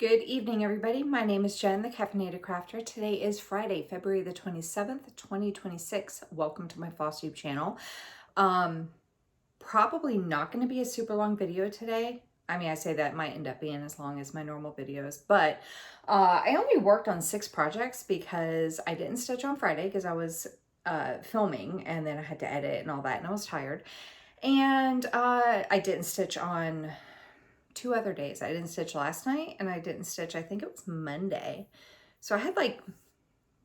Good evening, everybody. My name is Jen, the Caffeinated Crafter. Today is Friday, February the 27th, 2026. Welcome to my Flosstube channel. Probably not going to be a super long video today. I mean, I say that might end up being as long as my normal videos, but I only worked on 6 projects because I didn't stitch on Friday because I was filming and then I had to edit and all that and I was tired. And I didn't stitch on 2 other days. I didn't stitch last night and I didn't stitch, I think it was Monday. So I had like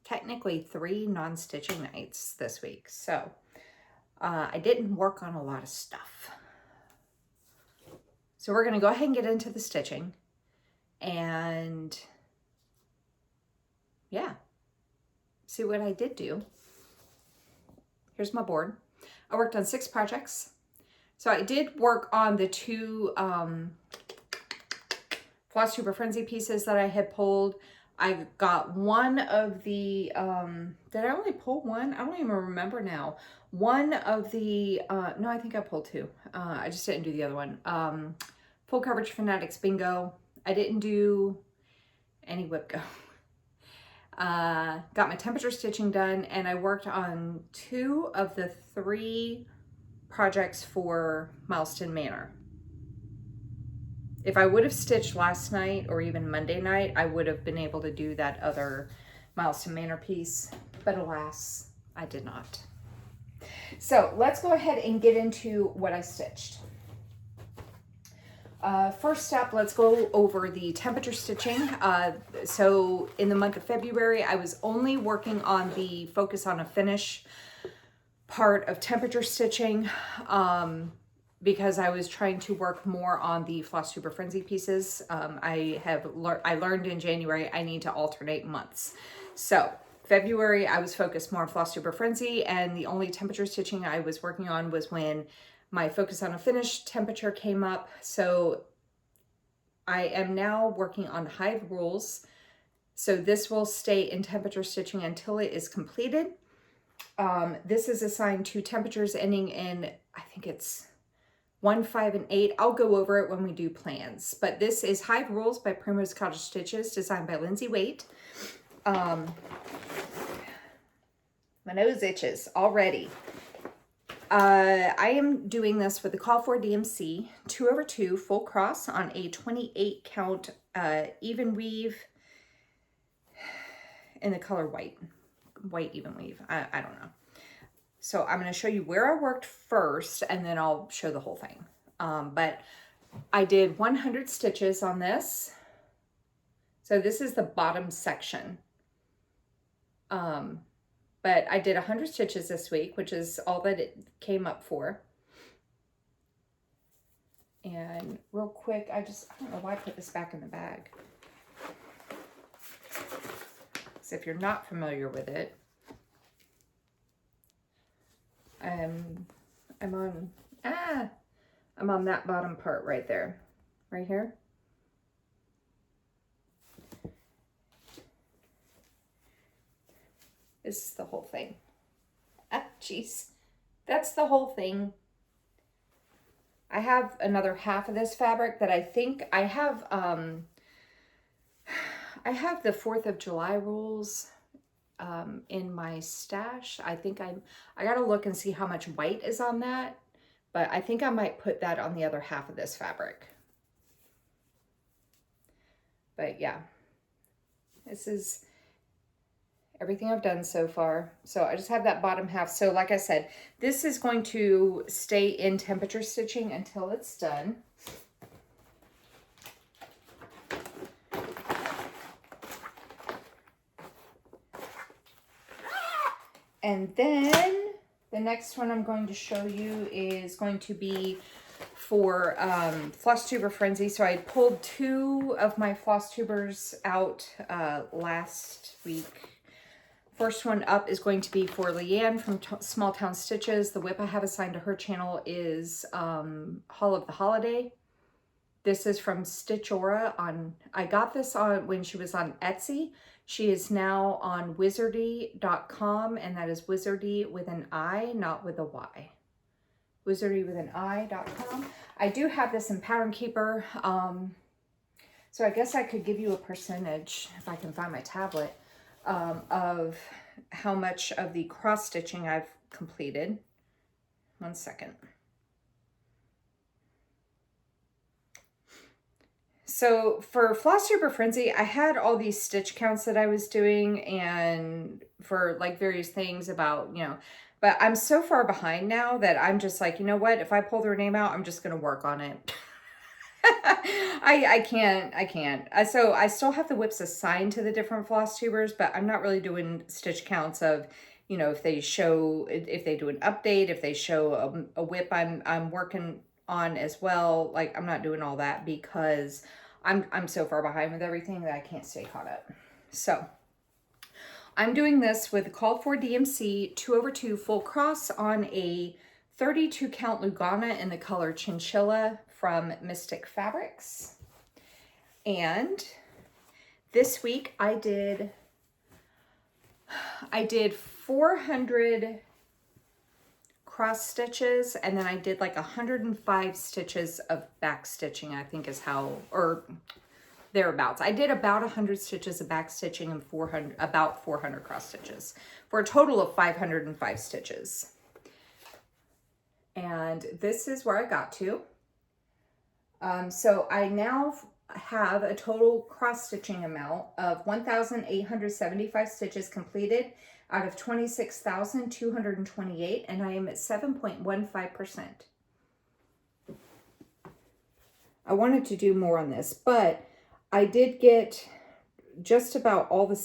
technically 3 non-stitching nights this week. So I didn't work on a lot of stuff. So we're going to go ahead and get into the stitching and yeah, see what I did do. Here's my board. I worked on 6 projects. So I did work on the 2 Floss Tube Frenzy pieces that I had pulled. I got one of the, did I only pull one? I don't even remember now. One of the, no, I think I pulled 2. I just didn't do the other one. Full coverage Fanatics bingo. I didn't do any Whipgo. Got my temperature stitching done and I worked on 2 of the 3 projects for Milestone Manor. If I would have stitched last night or even Monday night, I would have been able to do that other Milestone Manor piece, but alas, I did not. So let's go ahead and get into what I stitched. First step, let's go over the temperature stitching. So in the month of February, I was only working on the focus on a finish part of temperature stitching because I was trying to work more on the Floss Tube Frenzy pieces. I learned in January I need to alternate months. So February I was focused more on Floss Tube Frenzy, and the only temperature stitching I was working on was when my focus on a finish temperature came up. So I am now working on hive rules. So this will stay in temperature stitching until it is completed. This is assigned to temperatures ending in, I think it's 1, 5, and 8. I'll go over it when we do plans. But this is Hive Rules by Primrose Cottage Stitches, designed by Lindsay Waite. My nose itches already. I am doing this with the Call for DMC 2/2 full cross on a 28 count even weave in the color white even weave. I don't know. So I'm going to show you where I worked first and then I'll show the whole thing. But I did 100 stitches on this. So this is the bottom section. But I did 100 stitches this week, which is all that it came up for. And real quick, I don't know why I put this back in the bag. So if you're not familiar with it, I'm on that bottom part right there, right here. This is the whole thing. Ah, jeez. That's the whole thing. I have another half of this fabric that I think I have the 4th of July rules in my stash. I think I gotta look and see how much white is on that, but I think I might put that on the other half of this fabric. But yeah, this is everything I've done so far. So I just have that bottom half. So like I said, this is going to stay in temperature stitching until it's done. And then the next one I'm going to show you is going to be for Floss Tube Frenzy. So I pulled 2 of my floss tubers out last week. First one up is going to be for Leanne from Small Town Stitches. The whip I have assigned to her channel is Hall of the Holiday. This is from Stitchora I got this on when she was on Etsy. She is now on wizardy.com, and that is wizardy with an I, not with a Y. Wizardy with an I.com. I do have this in Pattern Keeper. So I guess I could give you a percentage, if I can find my tablet, of how much of the cross stitching I've completed. 1 second. So for Floss Tube Frenzy, I had all these stitch counts that I was doing, and for like various things about, you know, but I'm so far behind now that I'm just like, you know what, if I pull their name out, I'm just going to work on it. I can't. So I still have the whips assigned to the different floss tubers, but I'm not really doing stitch counts of, you know, if they do an update, if they show a whip I'm working on as well. Like, I'm not doing all that because I'm so far behind with everything that I can't stay caught up. So I'm doing this with called for DMC 2/2 full cross on a 32 count Lugana in the color Chinchilla from Mystic Fabrics. And this week I did 400 cross stitches, and then I did like 105 stitches of back stitching, I think is how, or thereabouts. I did about 100 stitches of back stitching and about 400 cross stitches for a total of 505 stitches. And this is where I got to. So I now have a total cross stitching amount of 1,875 stitches completed out of 26,228, and I am at 7.15%. I wanted to do more on this, but I did get just about all the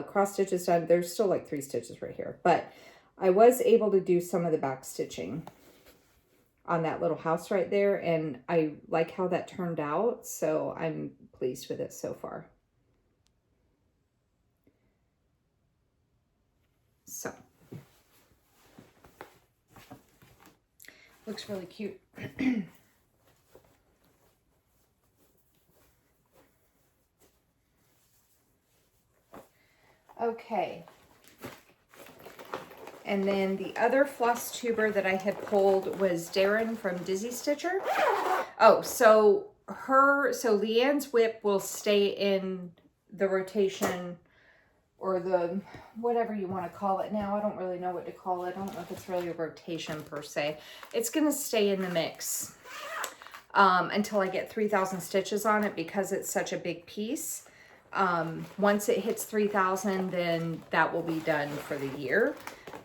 cross stitches done. There's still like 3 stitches right here, but I was able to do some of the back stitching on that little house right there, and I like how that turned out, so I'm pleased with it so far. So looks really cute. Okay. And then the other floss tuber that I had pulled was Darren from Dizzy Stitcher. Oh, so Leanne's whip will stay in the rotation, or the, whatever you want to call it now. I don't really know what to call it. I don't know if it's really a rotation per se. It's going to stay in the mix until I get 3,000 stitches on it because it's such a big piece. Once it hits 3,000, then that will be done for the year.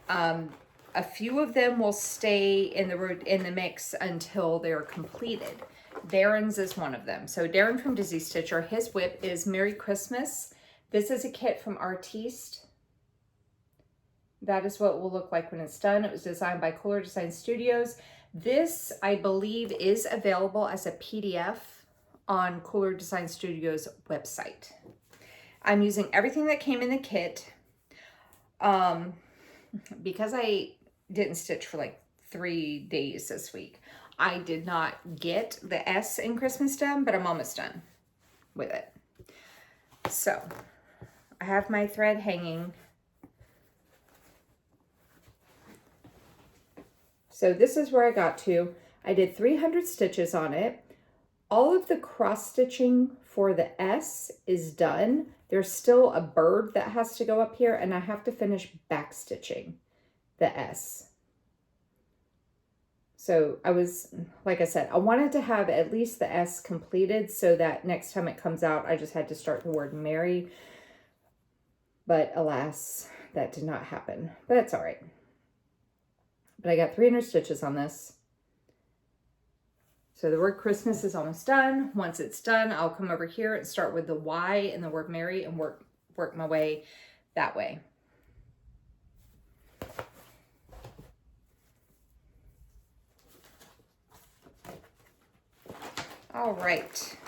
A few of them will stay in the mix until they're completed. Darren's is one of them. So Darren from Dizzy Stitcher, his whip is Merry Christmas. This is a kit from Artiste. That is what it will look like when it's done. It was designed by Cooler Design Studios. This, I believe, is available as a PDF on Cooler Design Studios website. I'm using everything that came in the kit. Because I didn't stitch for like 3 days this week, I did not get the S in Christmas done, but I'm almost done with it. So I have my thread hanging. So this is where I got to. I did 300 stitches on it. All of the cross stitching for the S is done. There's still a bird that has to go up here, and I have to finish back stitching the S. So I was, like I said, I wanted to have at least the S completed so that next time it comes out, I just had to start the word Mary. But alas, that did not happen. But that's all right. But I got 300 stitches on this. So the word Christmas is almost done. Once it's done, I'll come over here and start with the Y and the word Mary and work my way that way. All right.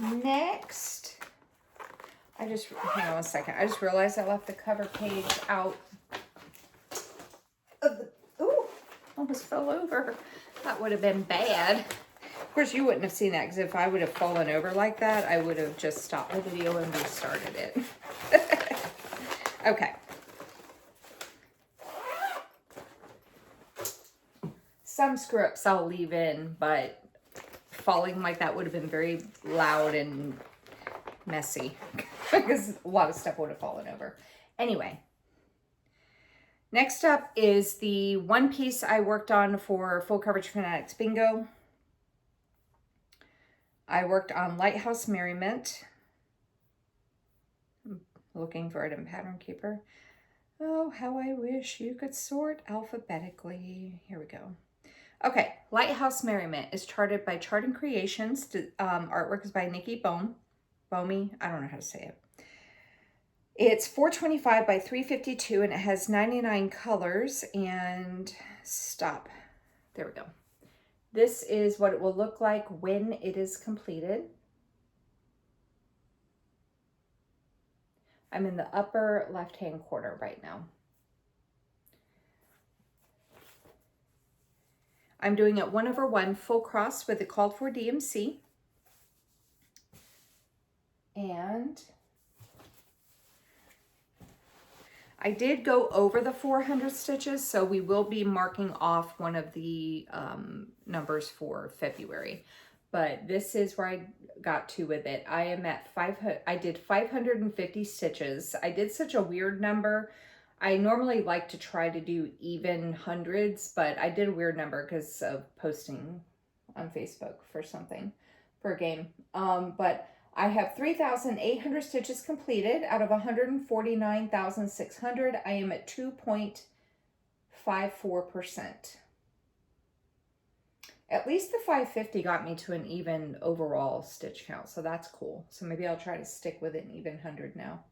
Next, hang on a second. I just realized I left the cover page out of the, ooh, almost fell over. That would have been bad. Of course, you wouldn't have seen that because if I would have fallen over like that, I would have just stopped the video and restarted it. Okay. Some screw-ups I'll leave in, but falling like that would have been very loud and messy because a lot of stuff would have fallen over. Anyway, next up is the one piece I worked on for Full Coverage Fanatics Bingo. I worked on Lighthouse Merriment. I'm looking for it in Pattern Keeper. Oh, how I wish you could sort alphabetically. Here we go. Okay, Lighthouse Merriment is charted by Charting Creations. Artwork is by Nikki Bomey. I don't know how to say it. It's 425 by 352 and it has 99 colors and stop. There we go. This is what it will look like when it is completed. I'm in the upper left-hand corner right now. I'm doing it 1/1 full cross with the called for DMC. And I did go over the 400 stitches, so we will be marking off one of the numbers for February. But this is where I got to with it. I am at 500. I did 550 stitches. I did such a weird number. I normally like to try to do even hundreds, but I did a weird number because of posting on Facebook for something, for a game. But I have 3,800 stitches completed out of 149,600. I am at 2.54%. At least the 550 got me to an even overall stitch count, so that's cool. So maybe I'll try to stick with an even 100 now.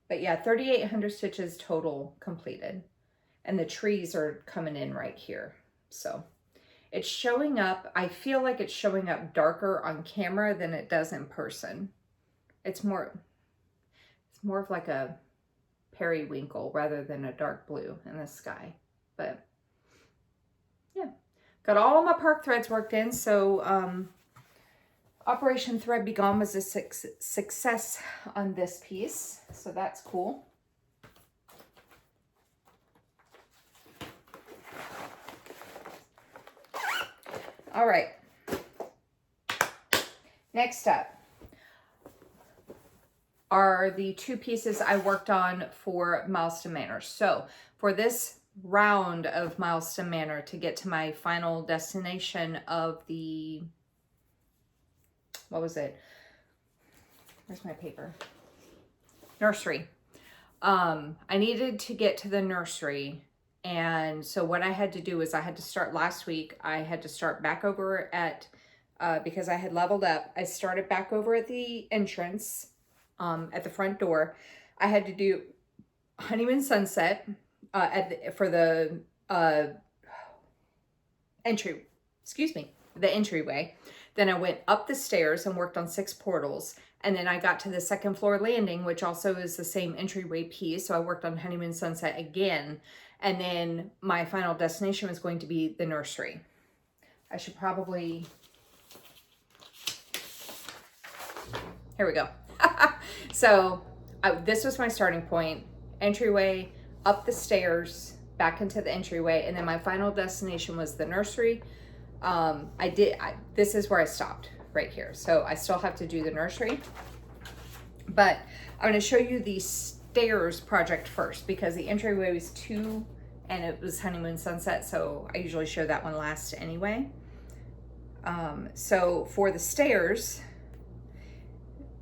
But yeah, 3,800 stitches total completed. And the trees are coming in right here. So it's showing up, I feel like it's showing up darker on camera than it does in person. It's more of like a periwinkle rather than a dark blue in the sky. But yeah, got all my park threads worked in. So Operation Thread Be Gone was a success on this piece. So that's cool. All right. Next up are the two pieces I worked on for Milestone Manor. So for this round of Milestone Manor, to get to my final destination of the, what was it? Where's my paper? Nursery. I needed to get to the nursery. And so what I had to do is I had to start last week. I had to start back over at, because I had leveled up, I started back over at the entrance, at the front door. I had to do Honeymoon Sunset for the the entryway. Then I went up the stairs and worked on 6 portals. And then I got to the second floor landing, which also is the same entryway piece. So I worked on Honeymoon Sunset again. And then my final destination was going to be the nursery. I should probably, here we go. So this was my starting point. Entryway, up the stairs, back into the entryway. And then my final destination was the nursery. This is where I stopped right here. So I still have to do the nursery, but I'm going to show you the stairs project first because the entryway was 2 and it was Honeymoon Sunset. So I usually show that one last anyway. So for the stairs,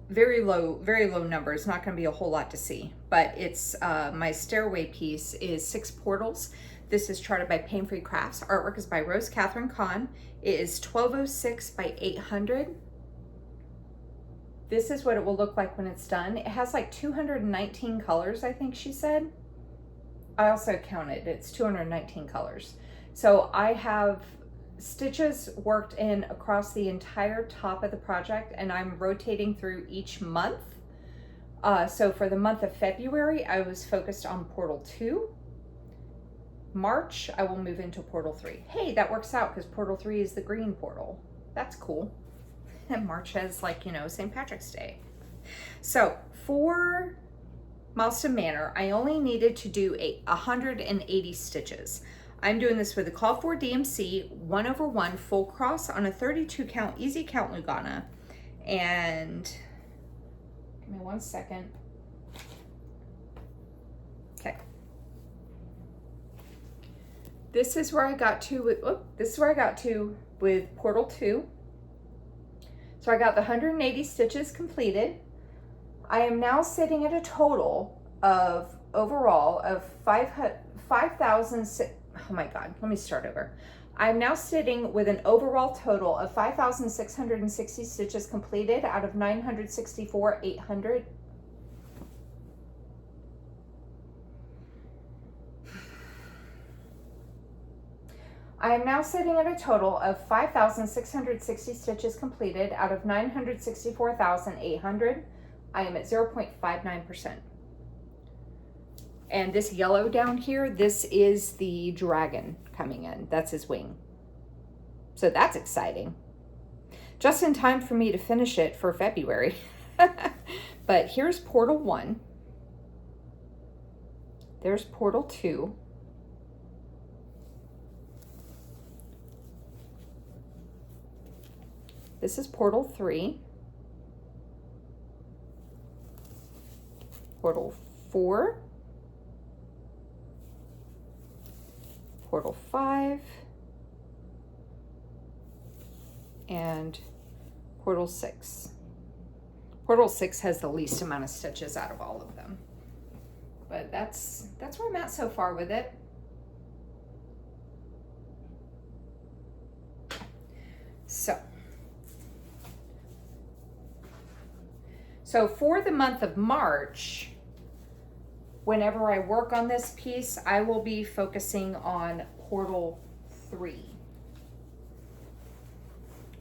very low number. It's not going to be a whole lot to see, but it's, my stairway piece is 6 portals. This is charted by Pain Free Crafts. Artwork is by Rose Catherine Kahn. It is 1206 by 800. This is what it will look like when it's done. It has like 219 colors, I think she said. I also counted, it's 219 colors. So I have stitches worked in across the entire top of the project and I'm rotating through each month. So for the month of February, I was focused on Portal 2. March, I will move into Portal 3. Hey, that works out because Portal 3 is the green portal. That's cool. And March has, like, you know, St. Patrick's Day. So for Milestone Manor, I only needed to do 180 stitches. I'm doing this with a call for DMC 1/1 full cross on a 32 count easy count Lugana. And give me 1 second. Okay. This is where I got to with Portal 2. So I got the 180 stitches completed. I am now sitting at a total of overall of 5,000. Oh my God, let me start over. I'm now sitting with an overall total of 5,660 stitches completed out of 964,800. I am now sitting at a total of 5,660 stitches completed out of 964,800. I am at 0.59%. And this yellow down here, this is the dragon coming in. That's his wing. So that's exciting. Just in time for me to finish it for February. But here's Portal 1. There's Portal 2. This is Portal 3. Portal 4. Portal 5. And Portal 6. Portal 6 has the least amount of stitches out of all of them. But that's where I'm at so far with it. So for the month of March, whenever I work on this piece, I will be focusing on Portal 3,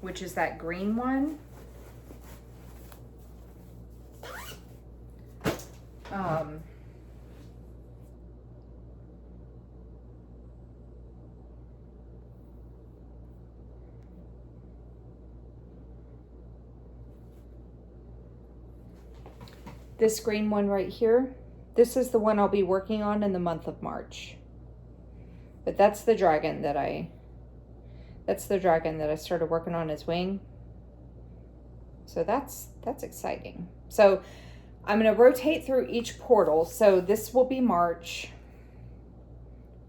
which is that green one. This green one right here, this is the one I'll be working on in the month of March. But that's the dragon that I started working on his wing. So that's exciting. So I'm going to rotate through each portal. So this will be March.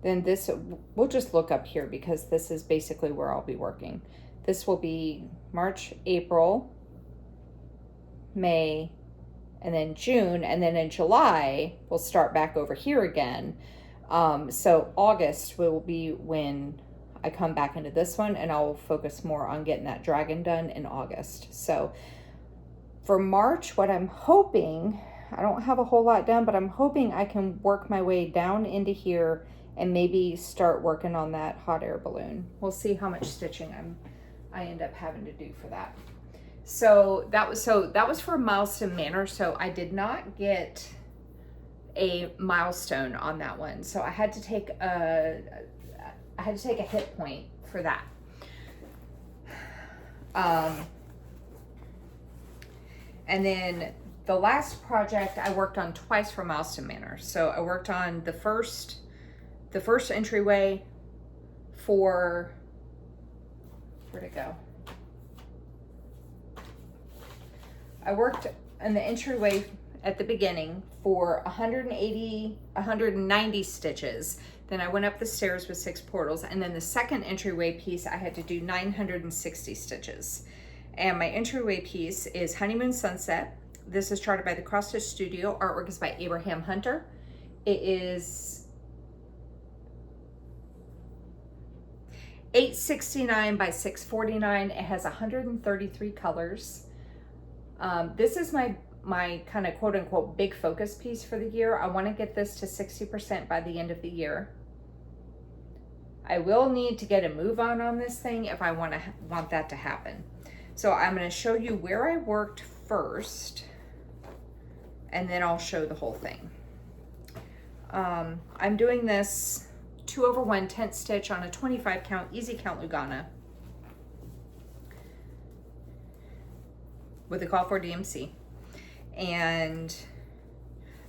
Then this, we'll just look up here because this is basically where I'll be working. This will be March, April, May, and then June, and then in July, we'll start back over here again. So August will be when I come back into this one, and I'll focus more on getting that dragon done in August. So for March, what I'm hoping, I don't have a whole lot done, but I'm hoping I can work my way down into here and maybe start working on that hot air balloon. We'll see how much stitching I end up having to do for that. So that was for Milestone Manor. So I did not get a milestone on that one. So I had to take a hit point for that. And then the last project I worked on twice for Milestone Manor. So I worked on the first entryway for, where'd it go? I worked in the entryway at the beginning for 190 stitches. Then I went up the stairs with 6 portals. And then the second entryway piece, I had to do 960 stitches. And my entryway piece is Honeymoon Sunset. This is charted by the Cross Stitch Studio. Artwork is by Abraham Hunter. It is 869 by 649. It has 133 colors. This is my kind of quote unquote big focus piece for the year. I want to get this to 60% by the end of the year. I will need to get a move on this thing if I want that to happen. So I'm going to show you where I worked first, and then I'll show the whole thing. I'm doing this 2/1 tent stitch on a 25 count easy count Lugana with a call for DMC. And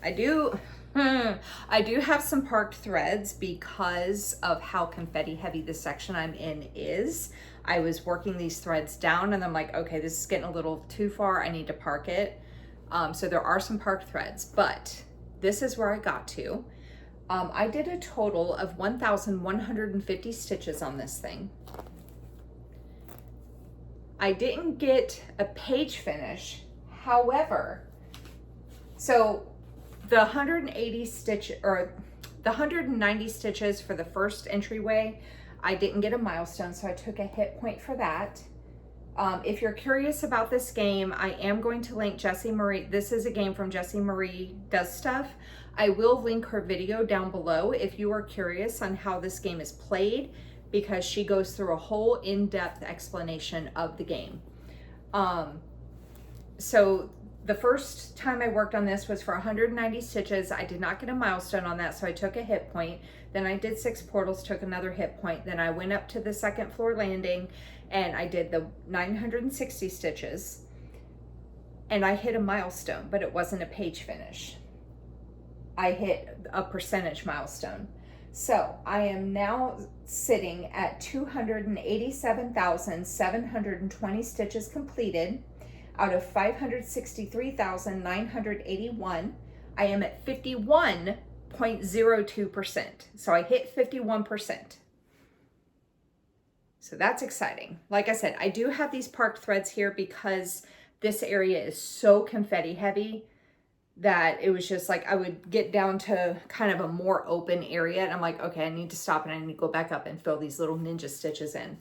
I do I do have some parked threads because of how confetti heavy this section I'm in is. I was working these threads down and I'm like, okay, this is getting a little too far. I need to park it. So there are some parked threads, but this is where I got to. I did a total of 1,150 stitches on this thing. I didn't get a page finish. However, so the 180 stitch or the 190 stitches for the first entryway, I didn't get a milestone, so I took a hit point for that. If you're curious about this game, I am going to link Jessie Marie. This is a game from Jessie Marie Does Stuff. I will link her video down below if you are curious on how this game is played, because she goes through a whole in-depth explanation of the game. So the first time I worked on this was for 190 stitches. I did not get a milestone on that, so I took a hit point. Then I did 6 portals, took another hit point. Then I went up to the second floor landing and I did the 960 stitches and I hit a milestone, but it wasn't a page finish. I hit a percentage milestone. So I am now sitting at 287,720 stitches completed out of 563,981. I am at 51.02%. So I hit 51%. So that's exciting. Like I said, I do have these parked threads here because this area is so confetti heavy that it was just like I would get down to kind of a more open area and I'm like, okay, I need to stop and I need to go back up and fill these little ninja stitches in.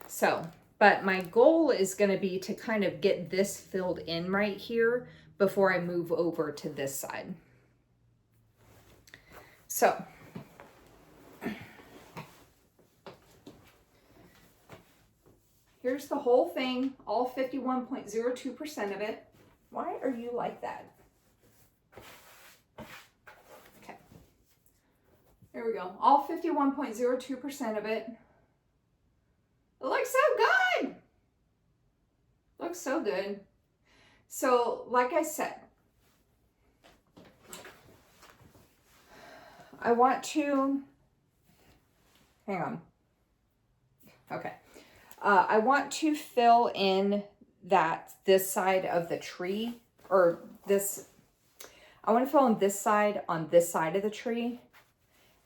So, but my goal is going to be to kind of get this filled in right here before I move over to this side. So, here's the whole thing, all 51.02% of it. Why are you like that? Okay. Here we go. All 51.02% of it. It looks so good. Looks so good. So, like I said, I want to, hang on. Okay. I want to fill in this side of the tree, or this, I want to fill in this side on this side of the tree.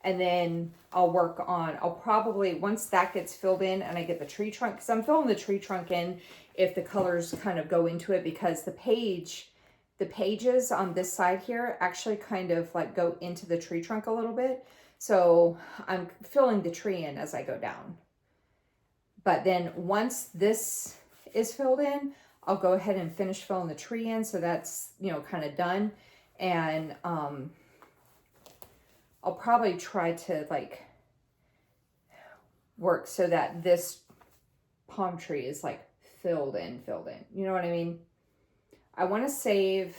And then I'll work on, I'll probably, once that gets filled in and I get the tree trunk, because I'm filling the tree trunk in if the colors kind of go into it, because the pages on this side here actually kind of like go into the tree trunk a little bit. So I'm filling the tree in as I go down. But then once this is filled in, I'll go ahead and finish filling the tree in. So that's, you know, kind of done. And I'll probably try to like work so that this palm tree is like filled in. You know what I mean? I want to save,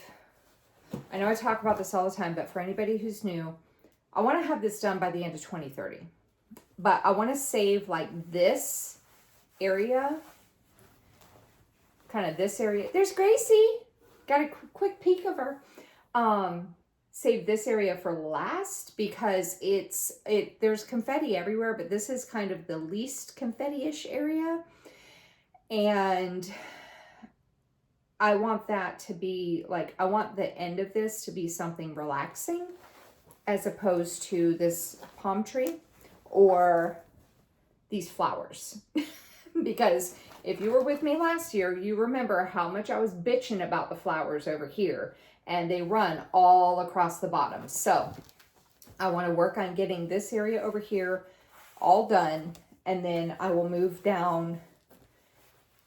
I know I talk about this all the time, but for anybody who's new, I want to have this done by the end of 2030. But I want to save like this area, kind of this area. There's Gracie. Got a quick peek of her. Save this area for last because there's confetti everywhere, but this is kind of the least confetti-ish area. And I want that to be like, I want the end of this to be something relaxing as opposed to this palm tree or these flowers. Because if you were with me last year, you remember how much I was bitching about the flowers over here. And they run all across the bottom. So I want to work on getting this area over here all done. And then I will move down.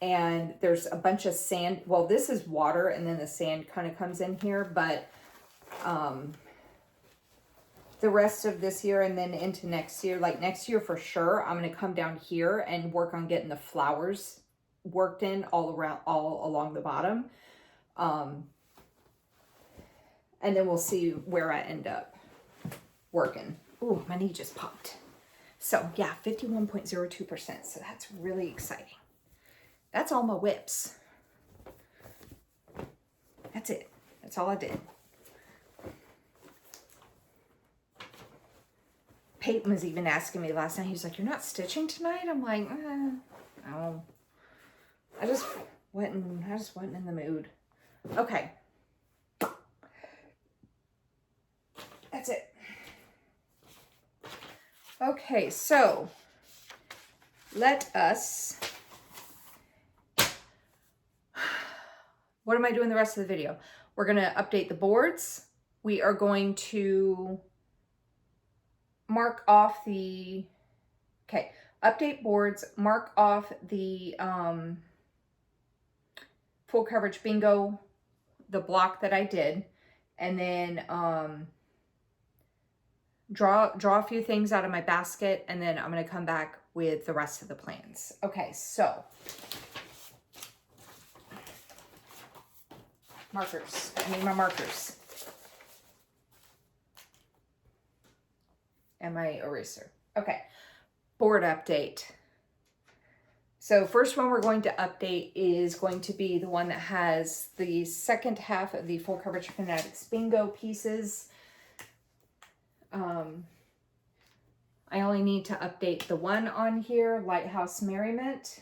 And there's a bunch of sand. Well, this is water and then the sand kind of comes in here. But the rest of this year and then into next year, like next year for sure, I'm going to come down here and work on getting the flowers worked in all along the bottom. And then we'll see where I end up working. Ooh, my knee just popped. So yeah, 51.02%. So that's really exciting. That's all my whips. That's it. That's all I did. Peyton was even asking me last night. He was like, "You're not stitching tonight?" I'm like, "No." I just wasn't in the mood. Okay. That's it. Okay, so let us, what am I doing the rest of the video? We're going to update the boards. We are going to mark off the, okay, update boards, mark off the full coverage bingo, the block that I did, and then draw a few things out of my basket, and then I'm going to come back with the rest of the plans. Okay, so markers. I need my markers. And my eraser. Okay, board update. So first one we're going to update is going to be the one that has the second half of the full coverage Fanatics bingo pieces. I only need to update the one on here, Lighthouse Merriment.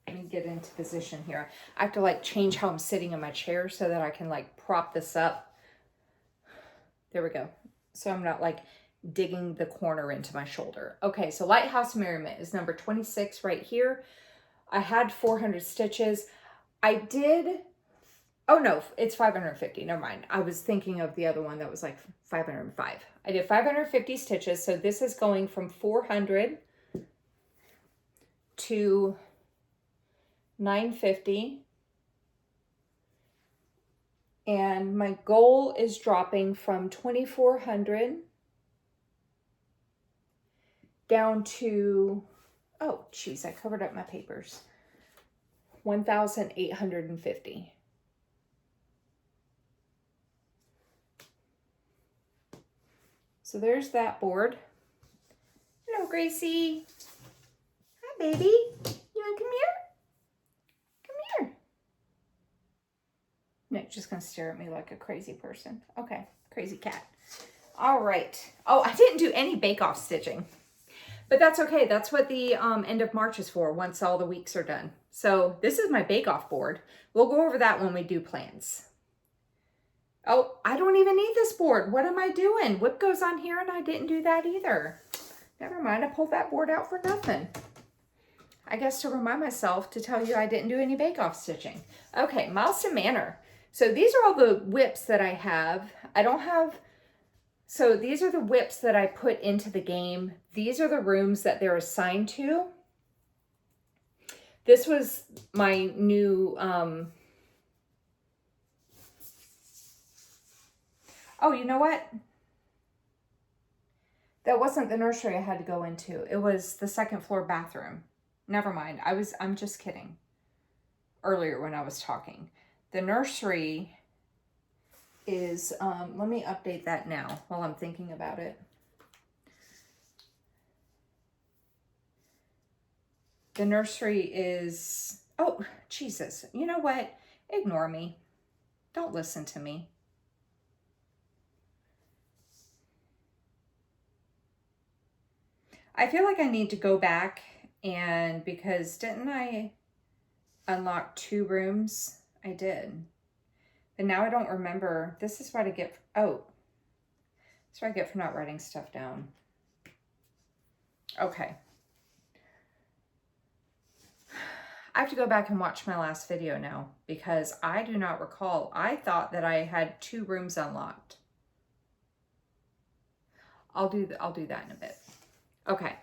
Let me get into position here. I have to like change how I'm sitting in my chair so that I can like prop this up. There we go. So I'm not like digging the corner into my shoulder. Okay, so Lighthouse Merriment is number 26 right here. I had 400 stitches. I did, oh no, it's 550, never mind. I was thinking of the other one that was like 505. I did 550 stitches, so this is going from 400 to 950. And my goal is dropping from 2,400 down to, oh geez, I covered up my papers, 1,850. So there's that board. Hello, Gracie. Hi, baby. You want to come here? Come here. No, just going to stare at me like a crazy person. Okay, crazy cat. All right. Oh, I didn't do any bake-off stitching. But that's okay. That's what the end of March is for, once all the weeks are done. So this is my bake-off board. We'll go over that when we do plans. Oh, I don't even need this board. What am I doing? Whipgo's on here and I didn't do that either. Never mind. I pulled that board out for nothing. I guess to remind myself to tell you I didn't do any bake-off stitching. Okay, Milestone Manor. So these are all the whips that I have. I don't have... So these are the whips that I put into the game. These are the rooms that they're assigned to. This was my new... Oh, you know what? That wasn't the nursery I had to go into. It was the second floor bathroom. Never mind. I'm just kidding. Earlier when I was talking. The nursery is, let me update that now while I'm thinking about it. The nursery is, oh, Jesus. You know what? Ignore me. Don't listen to me. I feel like I need to go back and, because didn't I unlock 2 rooms? I did. But now I don't remember. This is what I get. Oh, that's what I get for not writing stuff down. Okay. I have to go back and watch my last video now because I do not recall. I thought that I had 2 rooms unlocked. I'll do that in a bit. Okay,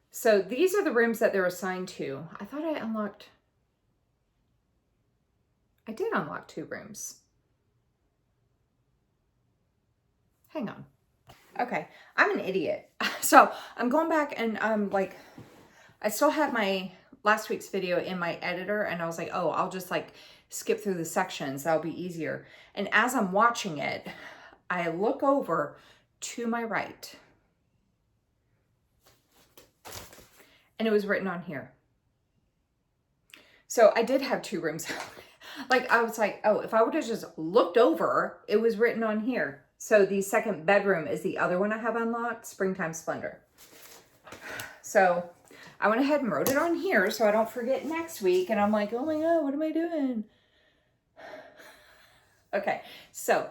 so these are the rooms that they're assigned to. I thought I unlocked... I did unlock 2 rooms. Hang on. Okay, I'm an idiot. So I'm going back and I'm like, I still have my last week's video in my editor and I was like, oh, I'll just like skip through the sections. That'll be easier. And as I'm watching it, I look over to my right. And it was written on here. So I did have 2 rooms. Like I was like, oh, if I would have just looked over, it was written on here. So the second bedroom is the other one I have unlocked, Springtime Splendor. So I went ahead and wrote it on here so I don't forget next week. And I'm like, oh my God, what am I doing? Okay, so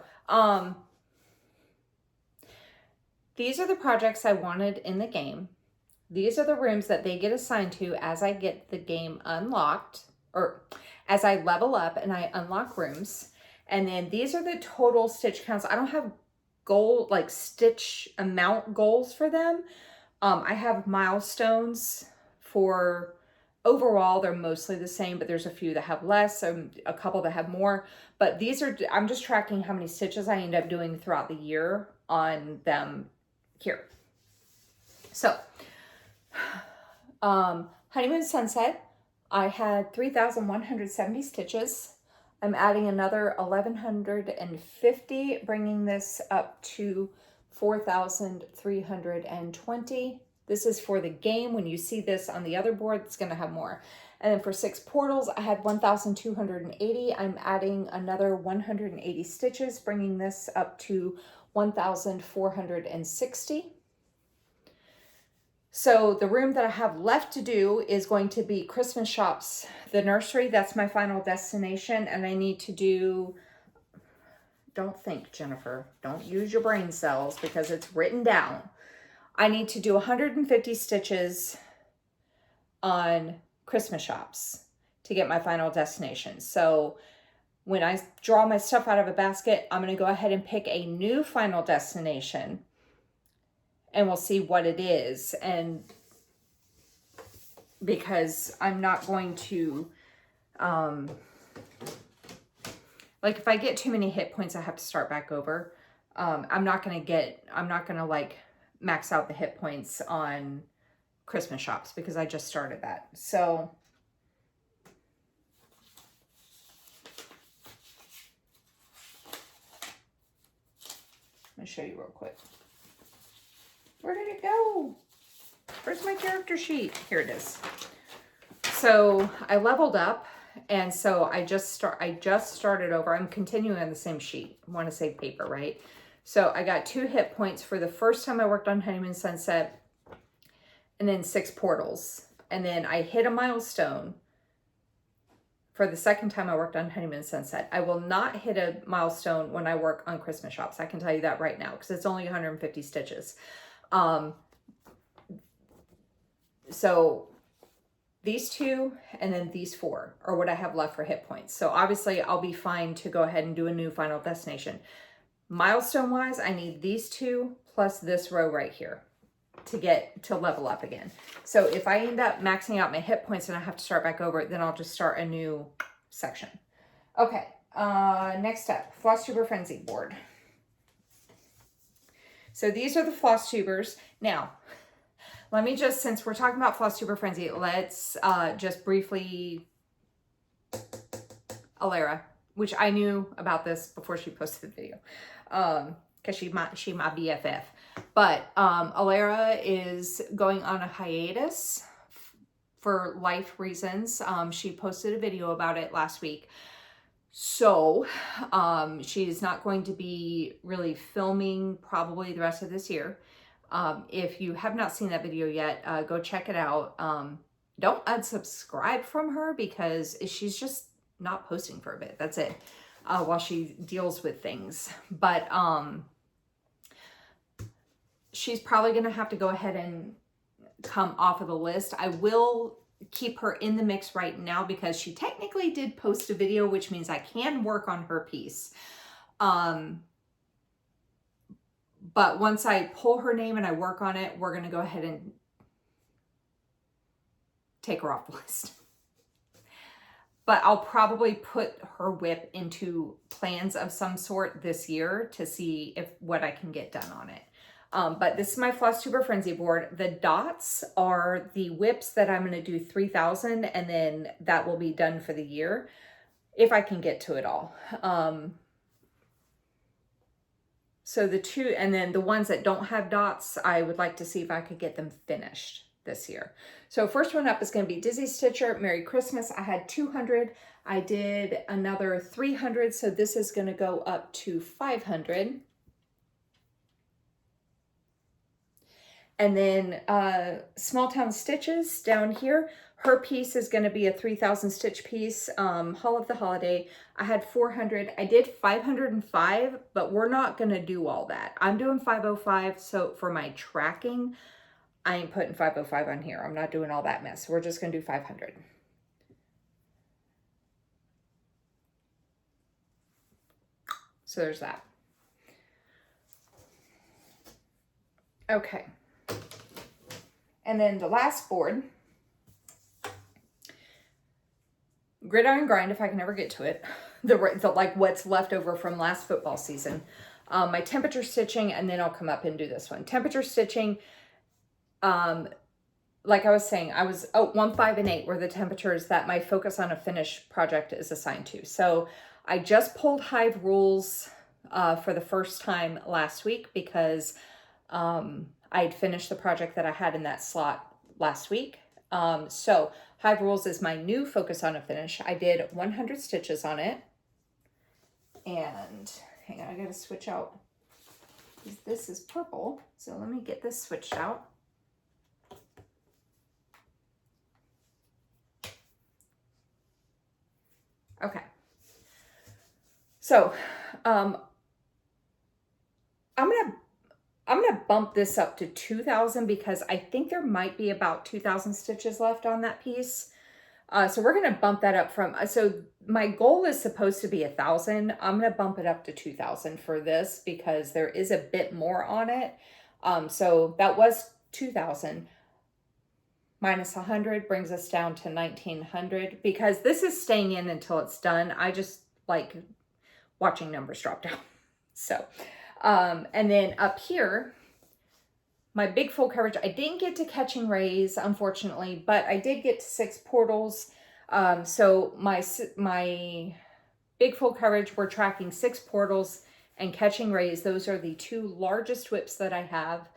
these are the projects I wanted in the game. These are the rooms that they get assigned to as I get the game unlocked, or as I level up and I unlock rooms. And then these are the total stitch counts. I don't have goal, like stitch amount goals for them. I have milestones for overall, they're mostly the same, but there's a few that have less, a couple that have more. But these are, I'm just tracking how many stitches I end up doing throughout the year on them here. So, Honeymoon Sunset, I had 3,170 stitches. I'm adding another 1,150, bringing this up to 4,320. This is for the game. When you see this on the other board, it's going to have more. And then for 6 portals, I had 1,280. I'm adding another 180 stitches, bringing this up to 1,460. So the room that I have left to do is going to be Christmas Shops, the nursery. That's my final destination. And I need to do, don't think, Jennifer, don't use your brain cells because it's written down. I need to do 150 stitches on Christmas Shops to get my final destination. So when I draw my stuff out of a basket, I'm going to go ahead and pick a new final destination and we'll see what it is. And because I'm not going to, like if I get too many hit points, I have to start back over. I'm not going to like max out the hit points on Christmas Shops because I just started that. So I'm going to show you real quick. Where did it go? Where's my character sheet? Here it is. So I leveled up, and so I just started over. I'm continuing on the same sheet. I want to say paper, right? So I got 2 hit points for the first time I worked on Honeymoon Sunset, and then 6 portals. And then I hit a milestone for the second time I worked on Honeymoon Sunset. I will not hit a milestone when I work on Christmas Shops. I can tell you that right now because it's only 150 stitches. So these 2 and then these 4 are what I have left for hit points. So obviously I'll be fine to go ahead and do a new final destination. Milestone wise, I need these 2 plus this row right here to get to level up again. So if I end up maxing out my hit points and I have to start back over, then I'll just start a new section. Okay, next up, Floss Tube Frenzy board. So these are the Floss Tubers. Now, let me just, since we're talking about Floss Tube Frenzy, let's just briefly, Alara, which I knew about this before she posted the video, because she my BFF. But Alara is going on a hiatus for life reasons. She posted a video about it last week. So she's not going to be really filming probably the rest of this year. If you have not seen that video yet, go check it out. Don't unsubscribe from her because she's just not posting for a bit. That's it. While she deals with things. But she's probably going to have to go ahead and come off of the list. I will keep her in the mix right now because she technically did post a video, which means I can work on her piece. But once I pull her name and I work on it, we're going to go ahead and take her off the list. But I'll probably put her whip into plans of some sort this year to see what I can get done on it. But this is my Floss Tube Frenzy board. The dots are the whips that I'm going to do 3,000 and then that will be done for the year if I can get to it all. So the 2, and then the ones that don't have dots, I would like to see if I could get them finished this year. So first one up is going to be Dizzy Stitcher, Merry Christmas. I had 200. I did another 300. So this is going to go up to 500. And then Small Town Stitches down here. Her piece is going to be a 3,000 stitch piece, Haul of the Holiday. I had 400. I did 505, but we're not going to do all that. I'm doing 505, so for my tracking, I ain't putting 505 on here. I'm not doing all that mess. We're just going to do 500. So there's that. Okay. And then the last board, Gridiron Grind, if I can ever get to it, the like what's left over from last football season. My temperature stitching, and then I'll come up and do this one. Temperature stitching, like I was saying, I was, 1, 5, and 8 were the temperatures that my Focus on a Finish project is assigned to. So I just pulled Hive rules for the first time last week because I had finished the project that I had in that slot last week. So Hive rules is my new Focus on a Finish. I did 100 stitches on it. And hang on, I gotta switch out. This is purple, so let me get this switched out. Okay. So, I'm gonna bump this up to 2,000 because I think there might be about 2,000 stitches left on that piece. So we're gonna bump that up from, so my goal is supposed to be 1,000. I'm gonna bump it up to 2,000 for this because there is a bit more on it. So that was 2,000 minus 100 brings us down to 1,900 because this is staying in until it's done. I just like watching numbers drop down. So, and then up here, my big full coverage, I didn't get to Catching Rays, unfortunately, but I did get to 6 portals. So my big full coverage, we're tracking 6 portals and Catching Rays. Those are the 2 largest whips that I have.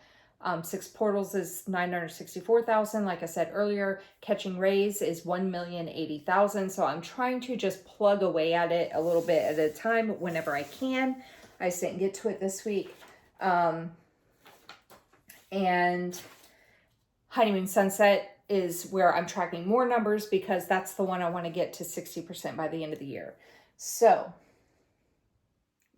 6 portals is 964,000. Like I said earlier, Catching Rays is 1,080,000. So I'm trying to just plug away at it a little bit at a time whenever I can. I just didn't get to it this week. And Honeymoon Sunset is where I'm tracking more numbers because that's the one I want to get to 60% by the end of the year. So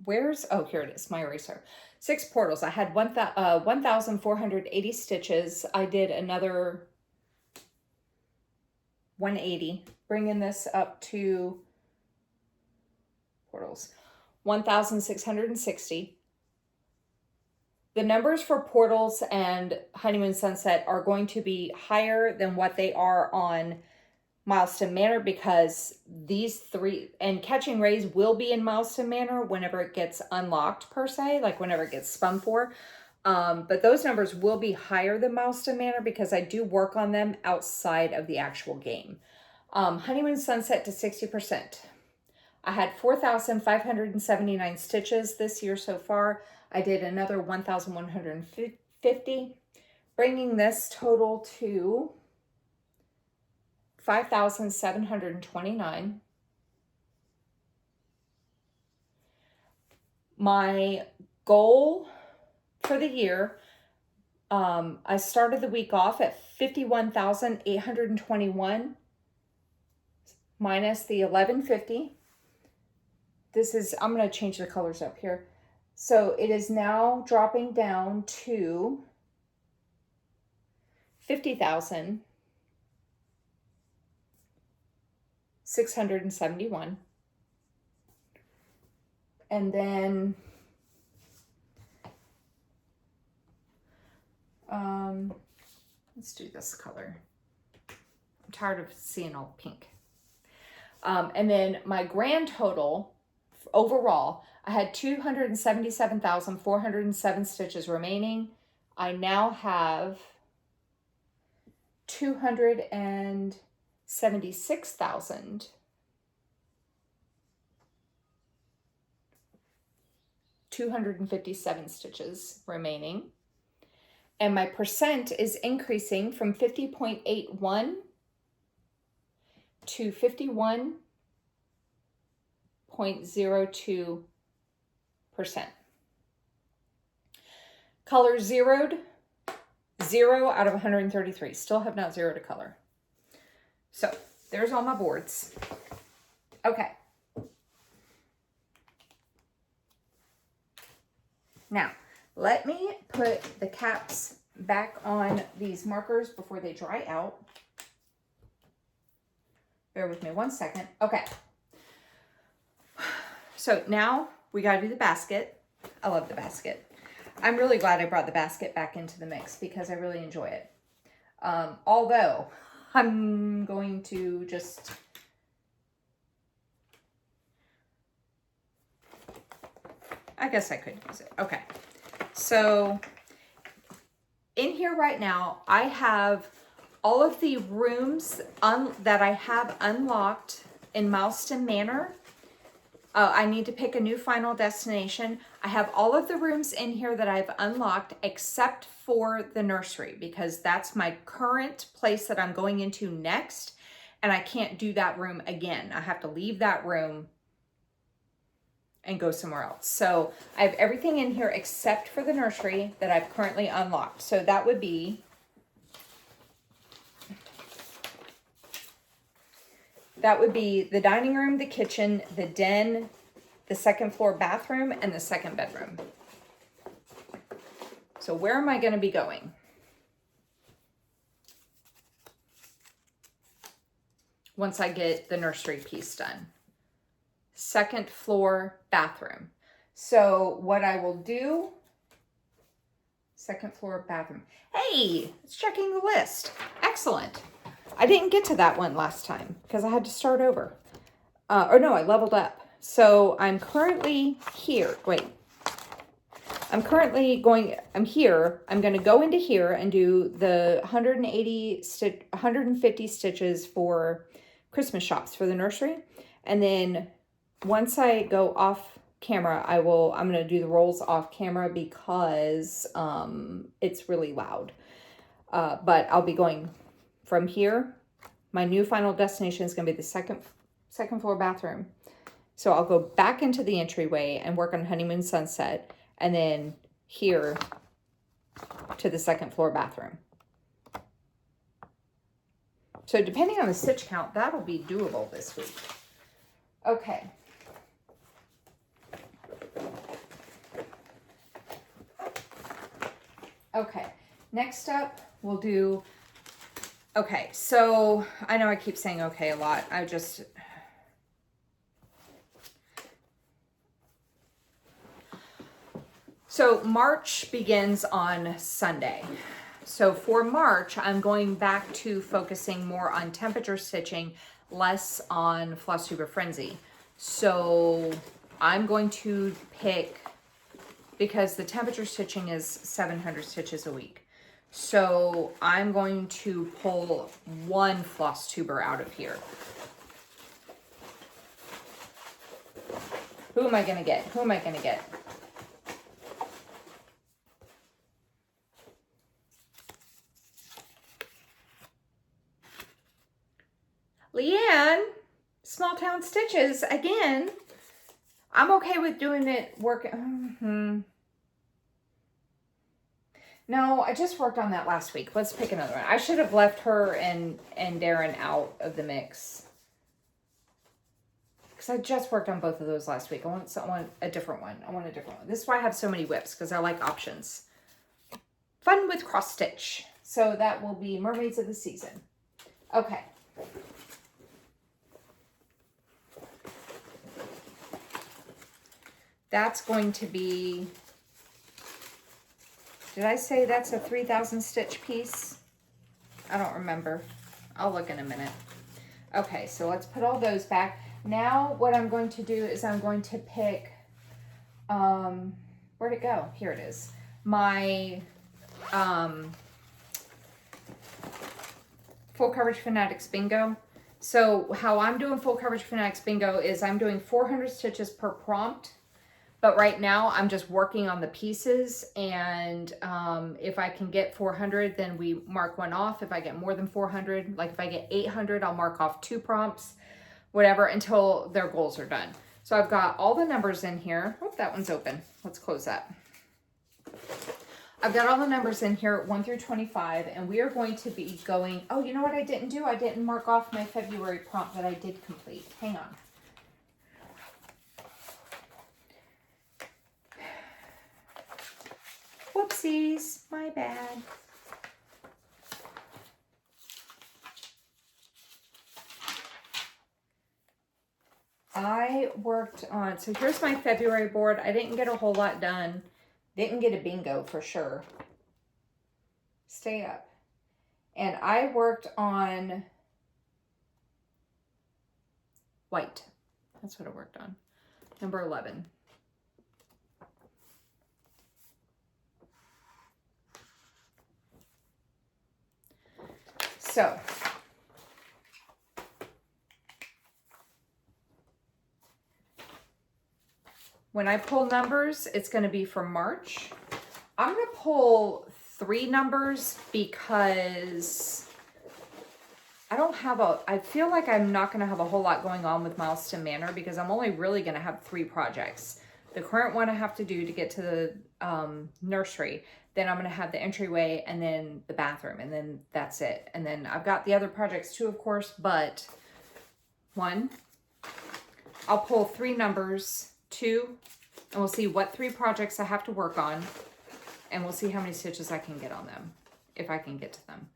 oh, here it is, my eraser. 6 portals. I had 1,480 stitches. I did another 180, bringing this up to portals 1,660. The numbers for portals and Honeymoon Sunset are going to be higher than what they are on Milestone Manor because these 3, and Catching Rays will be in Milestone Manor whenever it gets unlocked per se, like whenever it gets spun for. But those numbers will be higher than Milestone Manor because I do work on them outside of the actual game. Honeymoon Sunset to 60%. I had 4,579 stitches this year so far. I did another 1,150, bringing this total to 5,729. My goal for the year, I started the week off at 51,821 minus the 1,150. This is, I'm going to change the colors up here. So it is now dropping down to 50,671. And then let's do this color. I'm tired of seeing all pink. And then my grand total overall, I had 277,407 stitches remaining. I now have 276,257 stitches remaining. And my percent is increasing from 50.81 to 51.02%. Color zeroed, 0 out of 133. Still have not zeroed a color. So there's all my boards. Okay. Now, let me put the caps back on these markers before they dry out. Bear with me one second. Okay. So now we got to do the basket. I love the basket. I'm really glad I brought the basket back into the mix because I really enjoy it. Although I'm going to just... I guess I could use it. Okay. So in here right now, I have all of the rooms that I have unlocked in Milestone Manor. I need to pick a new final destination. I have all of the rooms in here that I've unlocked except for the nursery because that's my current place that I'm going into next, and I can't do that room again. I have to leave that room and go somewhere else. So I have everything in here except for the nursery that I've currently unlocked. So that would be the dining room, the kitchen, the den, the second floor bathroom, and the second bedroom. So where am I going to be going? Once I get the nursery piece done. Second floor bathroom. So what I will do, second floor bathroom. Hey, it's checking the list. Excellent. I didn't get to that one last time because I had to start over. Or no, I leveled up. So I'm currently here. Wait. I'm here. I'm going to go into here and do the 150 stitches for Christmas shops for the nursery. And then once I go off camera, I'm going to do the rolls off camera because it's really loud. But I'll be going from here. My new final destination is going to be the second floor bathroom. So I'll go back into the entryway and work on Honeymoon Sunset, and then here to the second floor bathroom. So depending on the stitch count, that'll be doable this week. Okay. Okay, next up we'll do, okay, so I know I keep saying okay a lot. So March begins on Sunday. So for March, I'm going back to focusing more on temperature stitching, less on Floss Tube Frenzy. So I'm going to pick, because the temperature stitching is 700 stitches a week. So I'm going to pull one floss tuber out of here. Who am I going to get? Who am I going to get? Leanne, Small Town Stitches, again. I'm okay with doing it No, I just worked on that last week. Let's pick another one. I should have left her and Darren out of the mix. Because I just worked on both of those last week. I want a different one. This is why I have so many whips, because I like options. Fun with cross stitch. So that will be Mermaids of the Season. Okay. That's going to be, did I say that's a 3,000 stitch piece? I don't remember. I'll look in a minute. Okay, so let's put all those back. Now what I'm going to do is I'm going to pick, where'd it go? Here it is. My full coverage Fanatics bingo. So how I'm doing full coverage Fanatics bingo is I'm doing 400 stitches per prompt. But right now I'm just working on the pieces, and if I can get 400, then we mark one off. If I get more than 400, like if I get 800, I'll mark off 2 prompts, whatever, until their goals are done. So I've got all the numbers in here. Oh, that one's open. Let's close that. I've got all the numbers in here, 1 through 25, and we are going to be going, oh, you know what I didn't do? I didn't mark off my February prompt that I did complete. Hang on. Whoopsies, my bad. I worked on, so here's my February board. I didn't get a whole lot done. Didn't get a bingo for sure. Stay up. And I worked on white. That's what I worked on. Number 11. So, when I pull numbers, it's going to be for March. I'm going to pull 3 numbers because I feel like I'm not going to have a whole lot going on with Milestone Manor because I'm only really going to have 3 projects. The current one I have to do to get to the nursery. Then I'm going to have the entryway and then the bathroom, and then that's it. And then I've got the other projects too, of course, but 1, I'll pull 3 numbers, 2, and we'll see what 3 projects I have to work on, and we'll see how many stitches I can get on them, if I can get to them.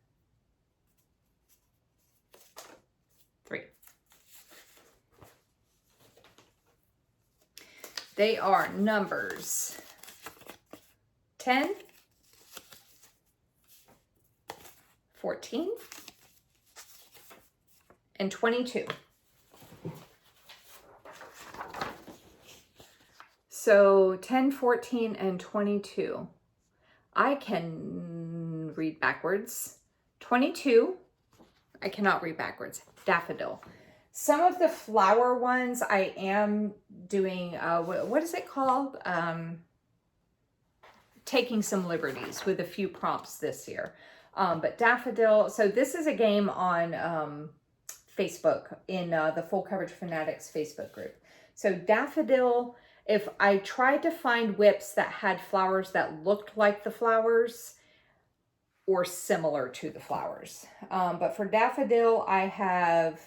3. They are numbers 10, 14, and 22. So 10, 14, and 22. I can read backwards. 22, I cannot read backwards. Daffodil. Some of the flower ones I am doing, what is it called? Taking some liberties with a few prompts this year. But daffodil, so this is a game on Facebook in the Full Coverage Fanatics Facebook group. So daffodil, if I tried to find whips that had flowers that looked like the flowers or similar to the flowers. But for daffodil, I have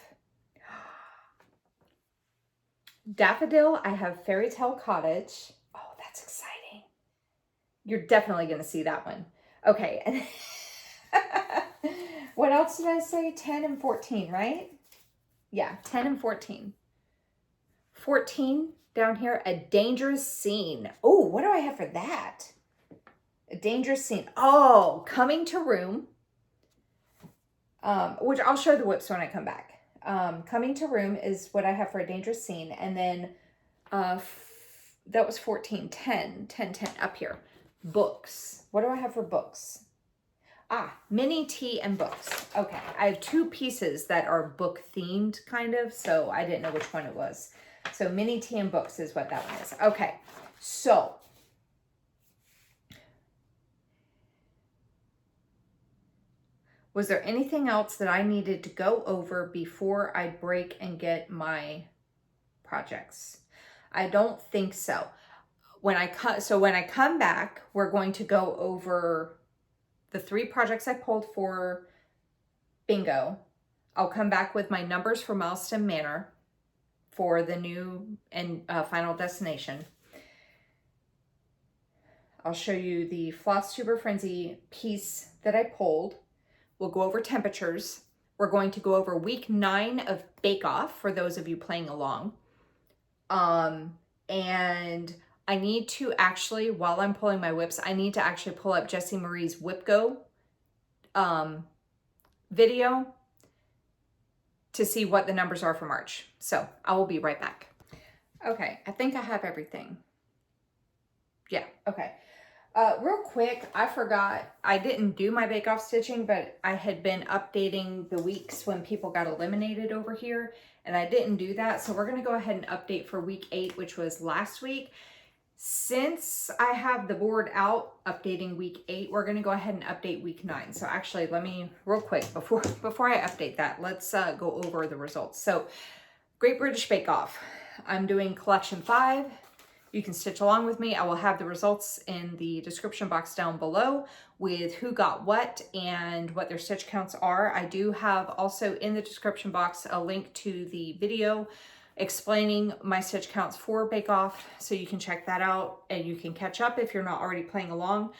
Fairy Tale Cottage. Oh, that's exciting. You're definitely going to see that one. Okay. And what else did I say? 10 and 14, right? Yeah, 10 and 14. 14 down here, a dangerous scene. Oh, what do I have for that? A dangerous scene. Oh, coming to room. Which I'll show the whips when I come back. Coming to room is what I have for a dangerous scene. And then that was 14, 10 up here. Books. What do I have for books? Mini tea and books. Okay, I have 2 pieces that are book themed kind of, so I didn't know which one it was. So mini tea and books is what that one is. Okay, so was there anything else that I needed to go over before I break and get my projects? I don't think so. When I come back, we're going to go over the 3 projects I pulled for bingo. I'll come back with my numbers for Milestone Manor for the new and final destination. I'll show you the Floss Tube Frenzy piece that I pulled. We'll go over temperatures. We're going to go over week 9 of Bake Off for those of you playing along. And I need to actually, while I'm pulling my whips, I need to actually pull up Jessie Marie's Whipgo video to see what the numbers are for March. So I will be right back. Okay, I think I have everything. Yeah, okay. Real quick, I forgot, I didn't do my bake-off stitching, but I had been updating the weeks when people got eliminated over here, and I didn't do that. So we're gonna go ahead and update for week 8, which was last week. Since I have the board out updating week 8, we're gonna go ahead and update week 9. So actually, let me, real quick, before I update that, let's go over the results. So, Great British Bake Off. I'm doing collection 5. You can stitch along with me. I will have the results in the description box down below with who got what and what their stitch counts are. I do have also in the description box a link to the video explaining my stitch counts for Bake Off, so you can check that out and you can catch up if you're not already playing along.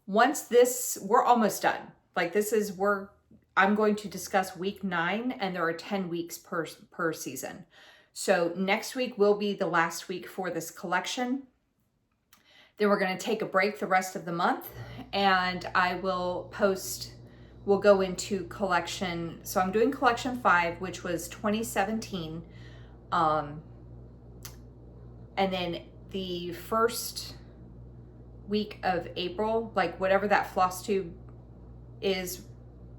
Once this, we're almost done. Like this is, I'm going to discuss week 9, and there are 10 weeks per season. So next week will be the last week for this collection. Then we're going to take a break the rest of the month, and I will post, we'll go into collection. So I'm doing collection 5, which was 2017. And then the first week of April, like whatever that floss tube is,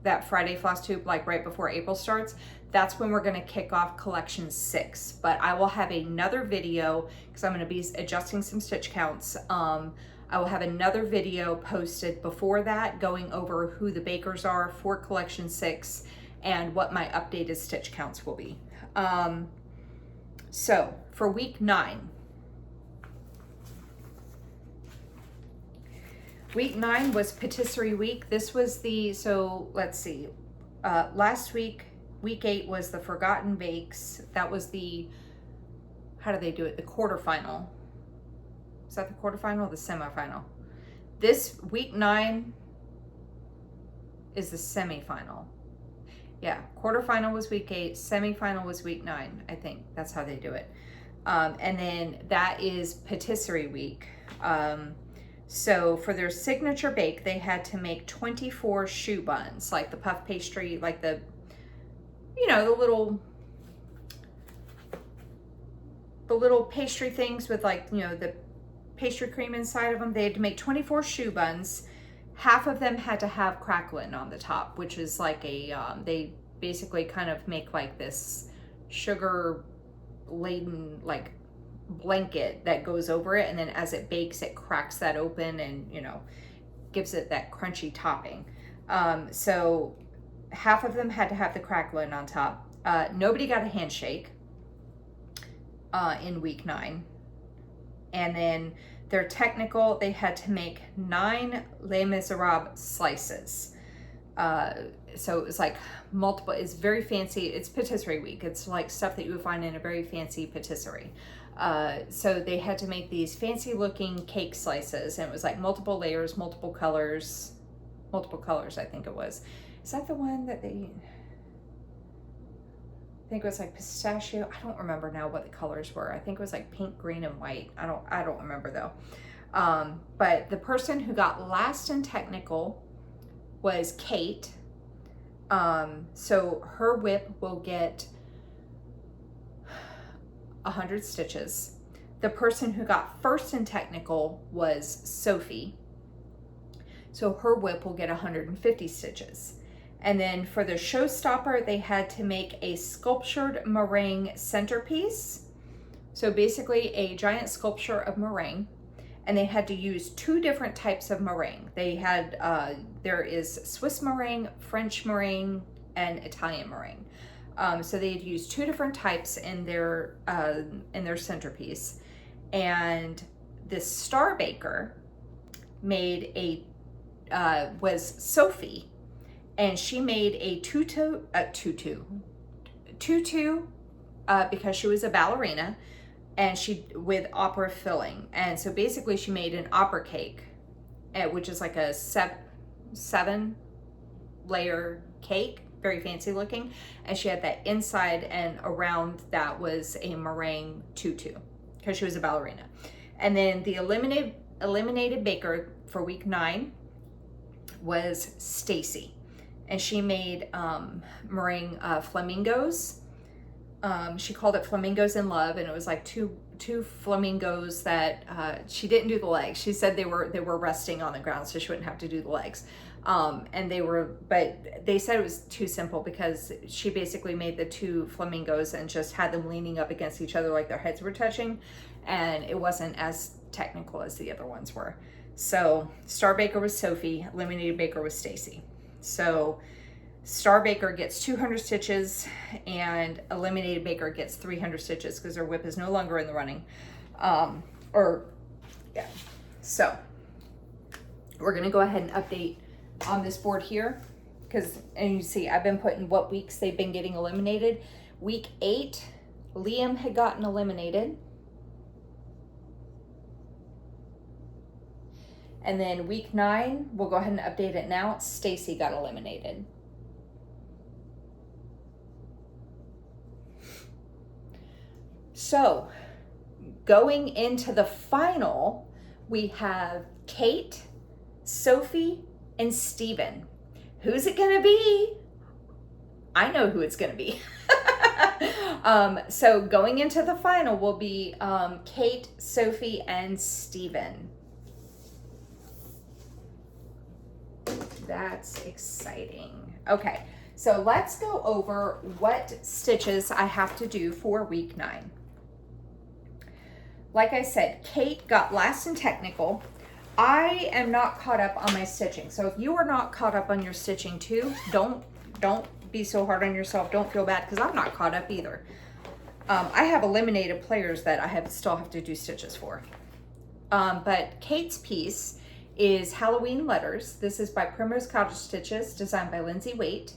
that Friday floss tube, like right before April starts, that's when we're going to kick off collection 6. But I will have another video because I'm going to be adjusting some stitch counts. I will have another video posted before that going over who the bakers are for collection 6 and what my updated stitch counts will be. So for week 9, week 9 was Patisserie week. This was the, so let's see, last week, week 8 was the Forgotten Bakes. That was the, how do they do it? The quarterfinal. Is that the quarterfinal or the semifinal? This week 9 is the semifinal. Yeah, quarterfinal was week 8, semifinal was week 9. I think that's how they do it. And then that is Patisserie week. So for their signature bake, they had to make 24 choux buns, like the puff pastry, like the, you know, the little pastry things with, like, you know, the pastry cream inside of them. They had to make 24 choux buns. Half of them had to have crackling on the top, which is like a, they basically kind of make like this sugar laden like blanket that goes over it, and then as it bakes it cracks that open and, you know, gives it that crunchy topping. So half of them had to have the crackling on top. Nobody got a handshake in week 9. And then their technical, they had to make 9 Les Miserables slices. So it was like multiple, it's very fancy. It's patisserie week. It's like stuff that you would find in a very fancy patisserie. So they had to make these fancy looking cake slices, and it was like multiple layers, multiple colors, I think it was. Is that the one that they, I think it was like pistachio. I don't remember now what the colors were. I think it was like pink, green, and white. I don't remember though. But the person who got last in technical was Kate. So her whip will get 100 stitches. The person who got first in technical was Sophie. So her whip will get 150 stitches. And then for the showstopper, they had to make a sculptured meringue centerpiece. So basically a giant sculpture of meringue. And they had to use 2 different types of meringue. They had, there is Swiss meringue, French meringue, and Italian meringue. So they had used 2 different types in their centerpiece. And this star baker made a, was Sophie. And she made a tutu because she was a ballerina, and she, with opera filling. And so basically she made an opera cake, which is like a 7 layer cake, very fancy looking. And she had that inside, and around that was a meringue tutu because she was a ballerina. And then the eliminated baker for week 9 was Stacey. And she made meringue flamingos. She called it Flamingos in Love, and it was like two flamingos that she didn't do the legs. She said they were resting on the ground, so she wouldn't have to do the legs. And but they said it was too simple because she basically made the 2 flamingos and just had them leaning up against each other like their heads were touching, and it wasn't as technical as the other ones were. So Star Baker was Sophie, eliminated baker was Stacey. So Star Baker gets 200 stitches and eliminated baker gets 300 stitches because their whip is no longer in the running. or yeah. So we're gonna go ahead and update on this board here, because, and you see I've been putting what weeks they've been getting eliminated. Week 8, Liam had gotten eliminated. And then week 9, we'll go ahead and update it now. Stacey got eliminated. So going into the final, we have Kate, Sophie, and Steven. Who's it gonna be? I know who it's gonna be. So going into the final will be Kate, Sophie, and Steven. That's exciting. Okay, so let's go over what stitches I have to do for week 9. Like I said, Kate got last in technical. I am not caught up on my stitching. So if you are not caught up on your stitching too, don't be so hard on yourself. Don't feel bad, because I'm not caught up either. I have eliminated players that I still have to do stitches for. But Kate's piece is Halloween Letters. This is by Primrose Cottage Stitches, designed by Lindsay Waite.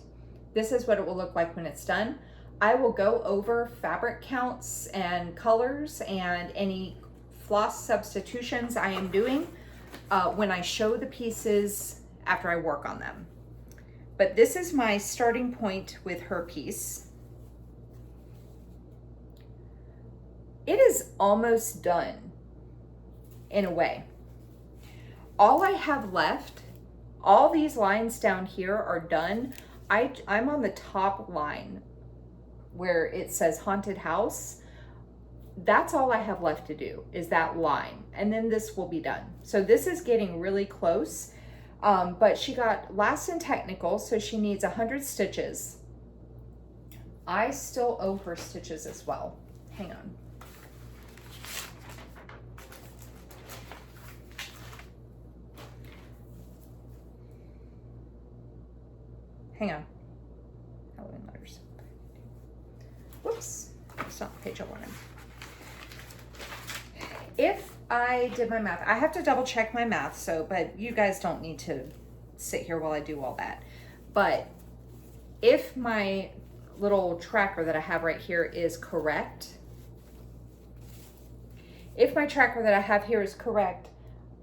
This is what it will look like when it's done. I will go over fabric counts and colors and any floss substitutions I am doing when I show the pieces after I work on them. But this is my starting point with her piece. It is almost done in a way. All I have left, all these lines down here are done. I'm on the top line where it says haunted house. That's all I have left to do, is that line, and then this will be done. So this is getting really close, but she got last in technical, so she needs 100 stitches. I still owe her stitches as well. Hang on. Hang on. Halloween Letters. Whoops, that's not the page I wanted. If I did my math, I have to double check my math, so, but you guys don't need to sit here while I do all that. But if my little tracker that I have right here is correct, if my tracker that I have here is correct,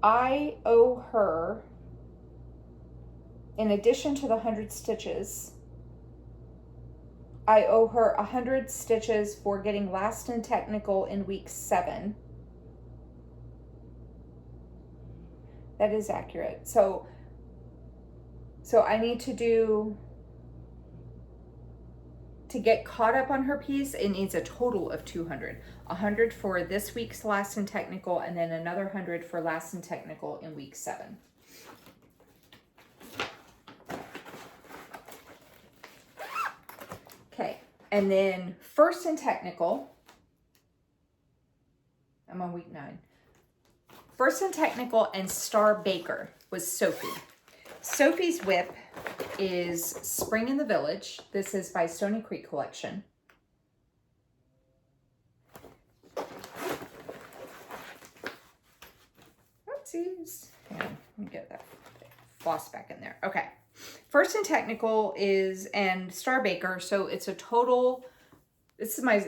I owe her, in addition to the 100 stitches, I owe her 100 stitches for getting last in technical in week 7. That is accurate. So I need to do, to get caught up on her piece, it needs a total of 200. 100 for this week's last in technical, and then another 100 for last in technical in week 7. Okay, and then first in technical, I'm on week 9. First in technical and Star Baker was Sophie. Sophie's whip is Spring in the Village. This is by Stony Creek Collection. Oopsies. Hang on, let me get that floss back in there. Okay. First in technical is, and Star Baker, so it's a total, this is my,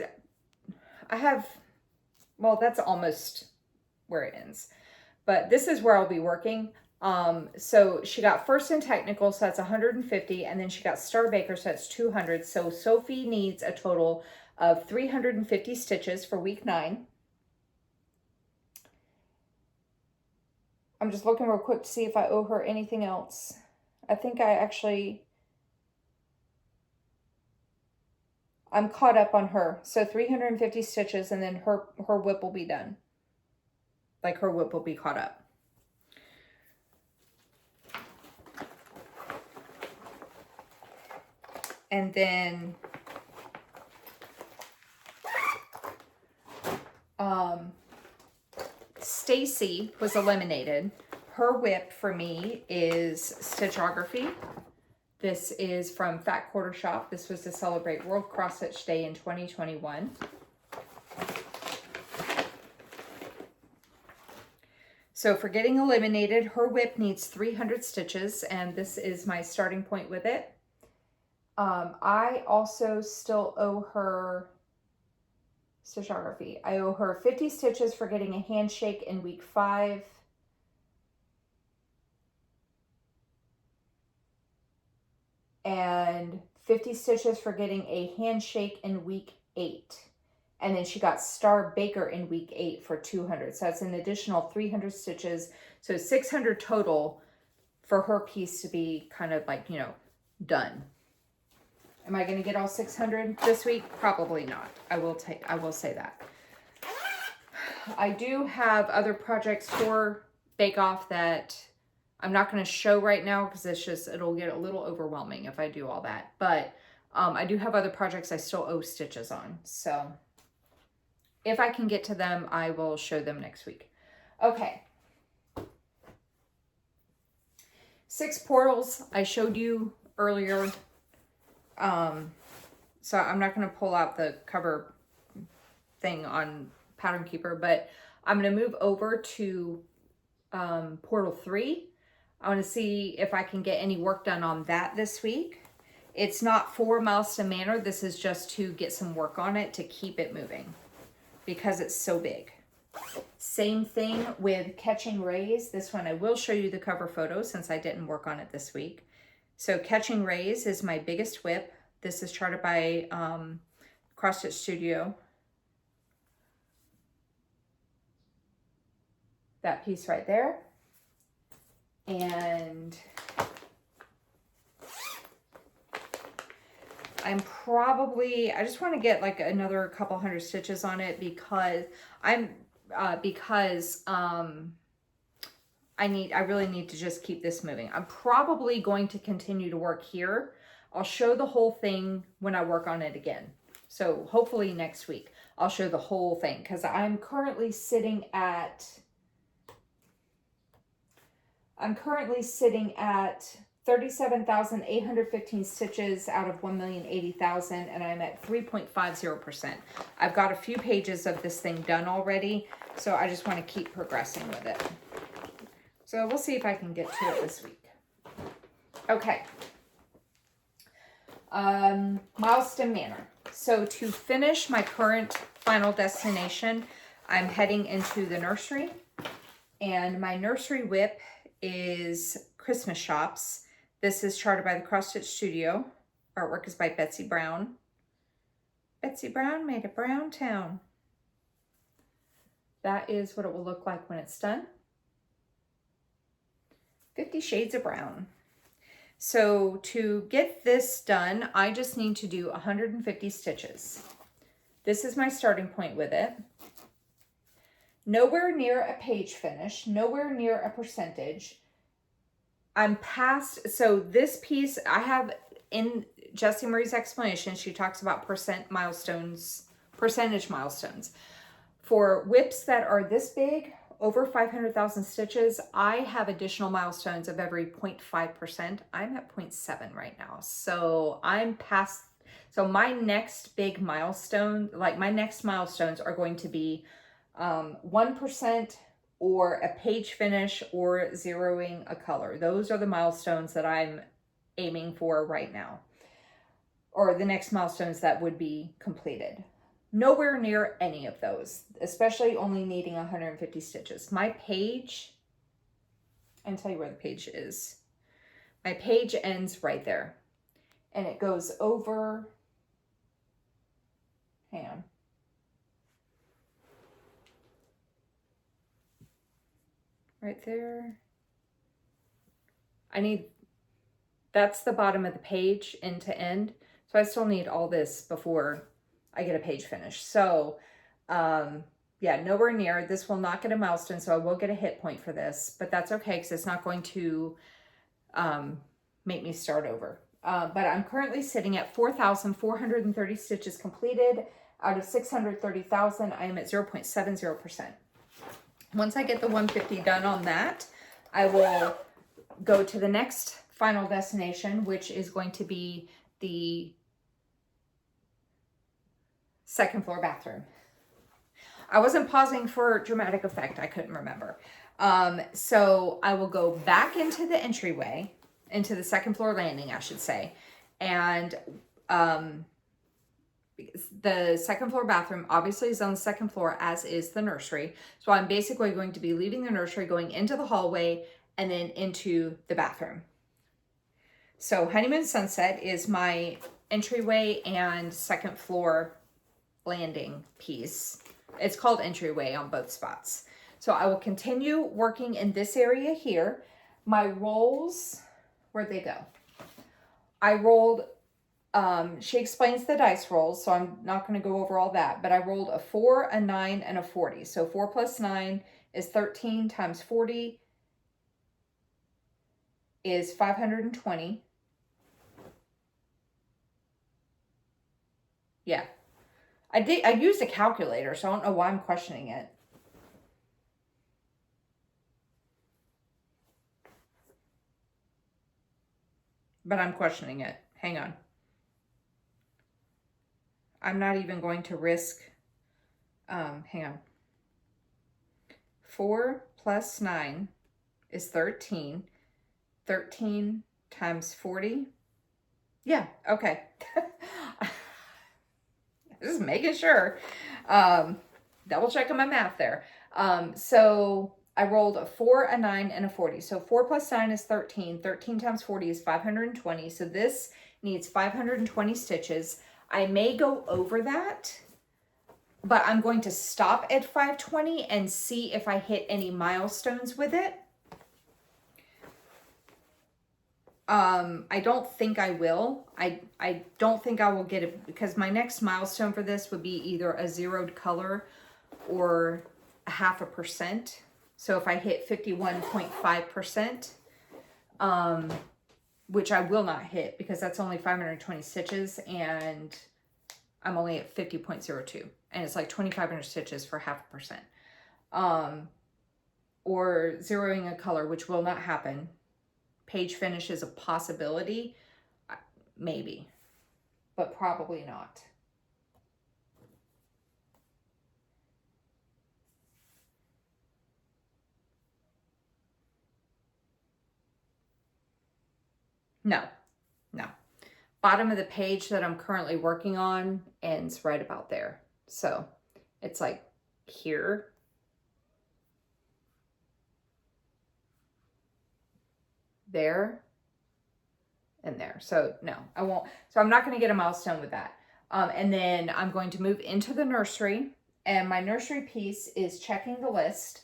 I have, well, that's almost where it ends. But this is where I'll be working. So she got first in technical, so that's 150, and then she got Star Baker, so that's 200. So Sophie needs a total of 350 stitches for week 9. I'm just looking real quick to see if I owe her anything else. I think I'm caught up on her. So 350 stitches, and then her whip will be done. Like, her whip will be caught up. And then Stacey was eliminated. Her whip for me is Stitchography. This is from Fat Quarter Shop. This was to celebrate World Cross Stitch Day in 2021. So for getting eliminated, her whip needs 300 stitches, and this is my starting point with it. I also still owe her stitchography. I owe her 50 stitches for getting a handshake in week 5. And 50 stitches for getting a handshake in week 8. And then she got Star Baker in week 8 for 200. So that's an additional 300 stitches. So 600 total for her piece to be kind of like, you know, done. Am I going to get all 600 this week? Probably not. I will say that. I do have other projects for Bake Off that I'm not going to show right now because it'll get a little overwhelming if I do all that. But I do have other projects I still owe stitches on. So if I can get to them, I will show them next week. Okay. 6 portals I showed you earlier. So I'm not going to pull out the cover thing on Pattern Keeper, but I'm going to move over to portal 3. I want to see if I can get any work done on that this week. It's not for Milestone Manor. This is just to get some work on it to keep it moving because it's so big. Same thing with Catching Rays. This one I will show you the cover photo since I didn't work on it this week. So Catching Rays is my biggest whip. This is charted by Cross Stitch Studio. That piece right there. And I just want to get like another couple hundred stitches on it because I really need to just keep this moving. I'm probably going to continue to work here. I'll show the whole thing when I work on it again. So hopefully next week I'll show the whole thing because I'm currently sitting at 37,815 stitches out of 1,080,000, and I'm at 3.50%. I've got a few pages of this thing done already, so I just want to keep progressing with it. So we'll see if I can get to it this week. Okay. Milestone Manor. So to finish my current final destination, I'm heading into the nursery, and my nursery whip is Christmas Shops. This is charted by the Cross Stitch Studio. Artwork is by Betsy Brown. Betsy Brown made a brown town. That is what it will look like when it's done. 50 Shades of Brown. So to get this done, I just need to do 150 stitches. This is my starting point with it. Nowhere near a page finish, nowhere near a percentage. I'm past, so this piece I have in Jessie Marie's explanation, she talks about percentage milestones. For whips that are this big, over 500,000 stitches, I have additional milestones of every 0.5%. I'm at 0.7 right now. So I'm past, so my next big milestone, like my next milestones are going to be 1% or a page finish or zeroing a color. Those are the milestones that I'm aiming for right now, or the next milestones that would be completed. Nowhere near any of those, especially only needing 150 stitches. My page, I'll tell you where the page is. My page ends right there, and it goes over, hang on. Right there. That's the bottom of the page end to end. So I still need all this before I get a page finish. So yeah, nowhere near. This will not get a milestone, so I will get a hit point for this, but that's okay because it's not going to make me start over. But I'm currently sitting at 4,430 stitches completed. Out of 630,000, I am at 0.70%. Once I get the 150 done on that, I will go to the next final destination, which is going to be the second floor bathroom. I wasn't pausing for dramatic effect. I couldn't remember. So I will go back into the entryway, into the second floor landing, I should say. And the second floor bathroom obviously is on the second floor, as is the nursery. So I'm basically going to be leaving the nursery, going into the hallway, and then into the bathroom. So Honeymoon Sunset is my entryway and second floor landing piece. It's called entryway on both spots. So I will continue working in this area here. My rolls, where'd they go? I rolled, she explains the dice rolls, so I'm not going to go over all that, but I rolled a 4, a 9, and a 40. So 4 plus 9 is 13 times 40 is 520. Yeah. I used a calculator, so I don't know why I'm questioning it. But I'm questioning it. Hang on. I'm not even going to risk, hang on. 4 plus 9 is 13. 13 times 40. Yeah, okay. Just making sure. Double checking my math there. So I rolled a 4, a 9, and a 40. So 4 plus 9 is 13. 13 times 40 is 520. So this needs 520 stitches. I may go over that, but I'm going to stop at 520 and see if I hit any milestones with it. I don't think I will. I don't think I will get it, because my next milestone for this would be either a zeroed color or a 0.5%. So if I hit 51.5%, which I will not hit because that's only 520 stitches and I'm only at 50.02, and it's like 2,500 stitches for 0.5%. Or zeroing a color, which will not happen. Page finish is a possibility, maybe, but probably not. No. Bottom of the page that I'm currently working on ends right about there. So it's like here. There and there. So no, I won't. So I'm not going to get a milestone with that. And then I'm going to move into the nursery, and my nursery piece is checking the list.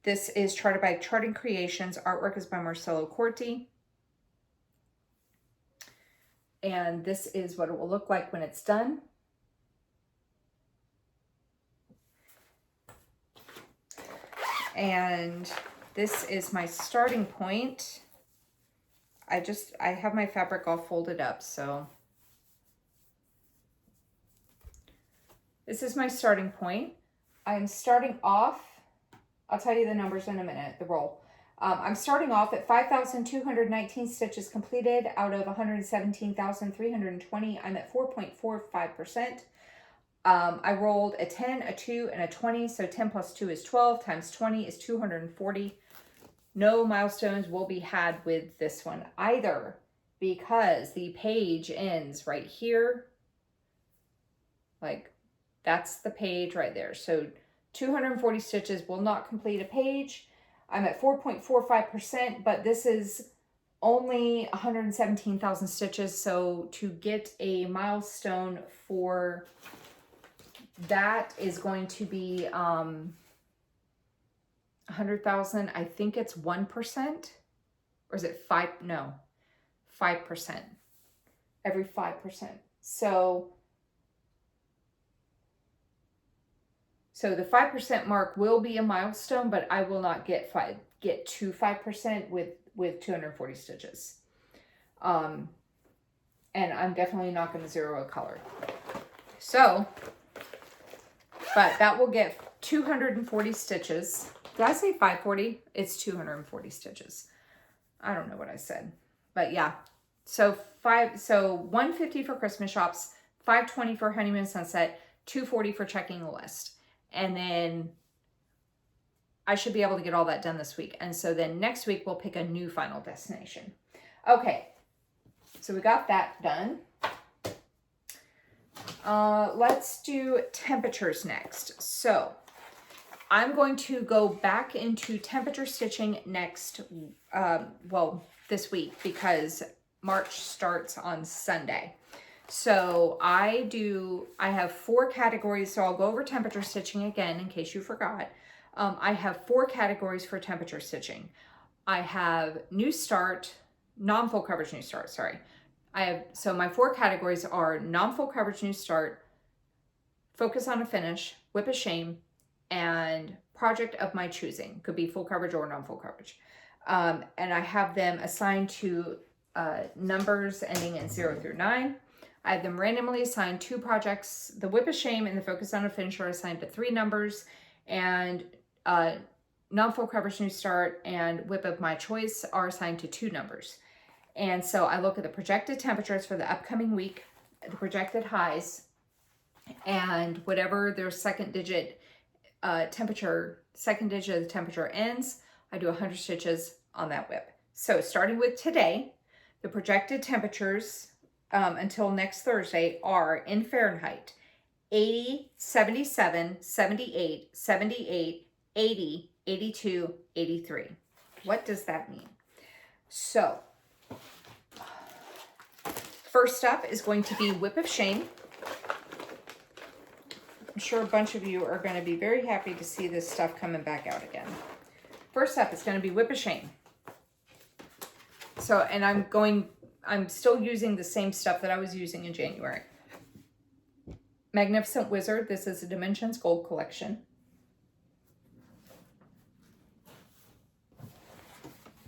This is charted by Charting Creations. Artwork is by Marcelo Corti. And this is what it will look like when it's done. And this is my starting point. I have my fabric all folded up, so this is my starting point. I'm starting off, I'll tell you the numbers in a minute, the roll. I'm starting off at 5,219 stitches completed out of 117,320. I'm at 4.45%. I rolled a 10, a 2, and a 20. So 10 plus 2 is 12 times 20 is 240. No milestones will be had with this one either, because the page ends right here. Like, that's the page right there. So 240 stitches will not complete a page. I'm at 4.45%, but this is only 117,000 stitches. So to get a milestone for that is going to be 100,000. I think it's 1%, or is it 5? No, 5%. Every 5%. So the 5% mark will be a milestone, but I will not get to 5% with 240 stitches. And I'm definitely not going to zero a color. So, but that will get 240 stitches. Did I say 540? It's 240 stitches. I don't know what I said, but yeah. So 150 for Christmas shops, 520 for Honeymoon Sunset, 240 for checking the list. And then I should be able to get all that done this week. And so then next week we'll pick a new final destination. Okay, so we got that done. Let's do temperatures next. So I'm going to go back into temperature stitching next, well, this week, because March starts on Sunday. So I have 4 categories, so I'll go over temperature stitching again in case you forgot. I have 4 categories for temperature stitching. I have new start, non-full coverage new start, sorry. So my 4 categories are non-full coverage new start, focus on a finish, whip a shame, and project of my choosing. Could be full coverage or non-full coverage. And I have them assigned to numbers ending in 0 through 9. I have them randomly assigned 2 projects. The whip of shame and the focus on a finish are assigned to 3 numbers, and non-full coverage new start and whip of my choice are assigned to 2 numbers. And so I look at the projected temperatures for the upcoming week, the projected highs, and whatever their second digit of the temperature ends, I do 100 stitches on that whip. So starting with today, the projected temperatures until next Thursday are in Fahrenheit: 80, 77, 78, 78, 80, 82, 83. What does that mean? So first up is going to be whip of shame. I'm sure a bunch of you are going to be very happy to see this stuff coming back out again. First up is going to be whip of shame. So, and I'm still using the same stuff that I was using in January. Magnificent Wizard. This is a Dimensions Gold collection.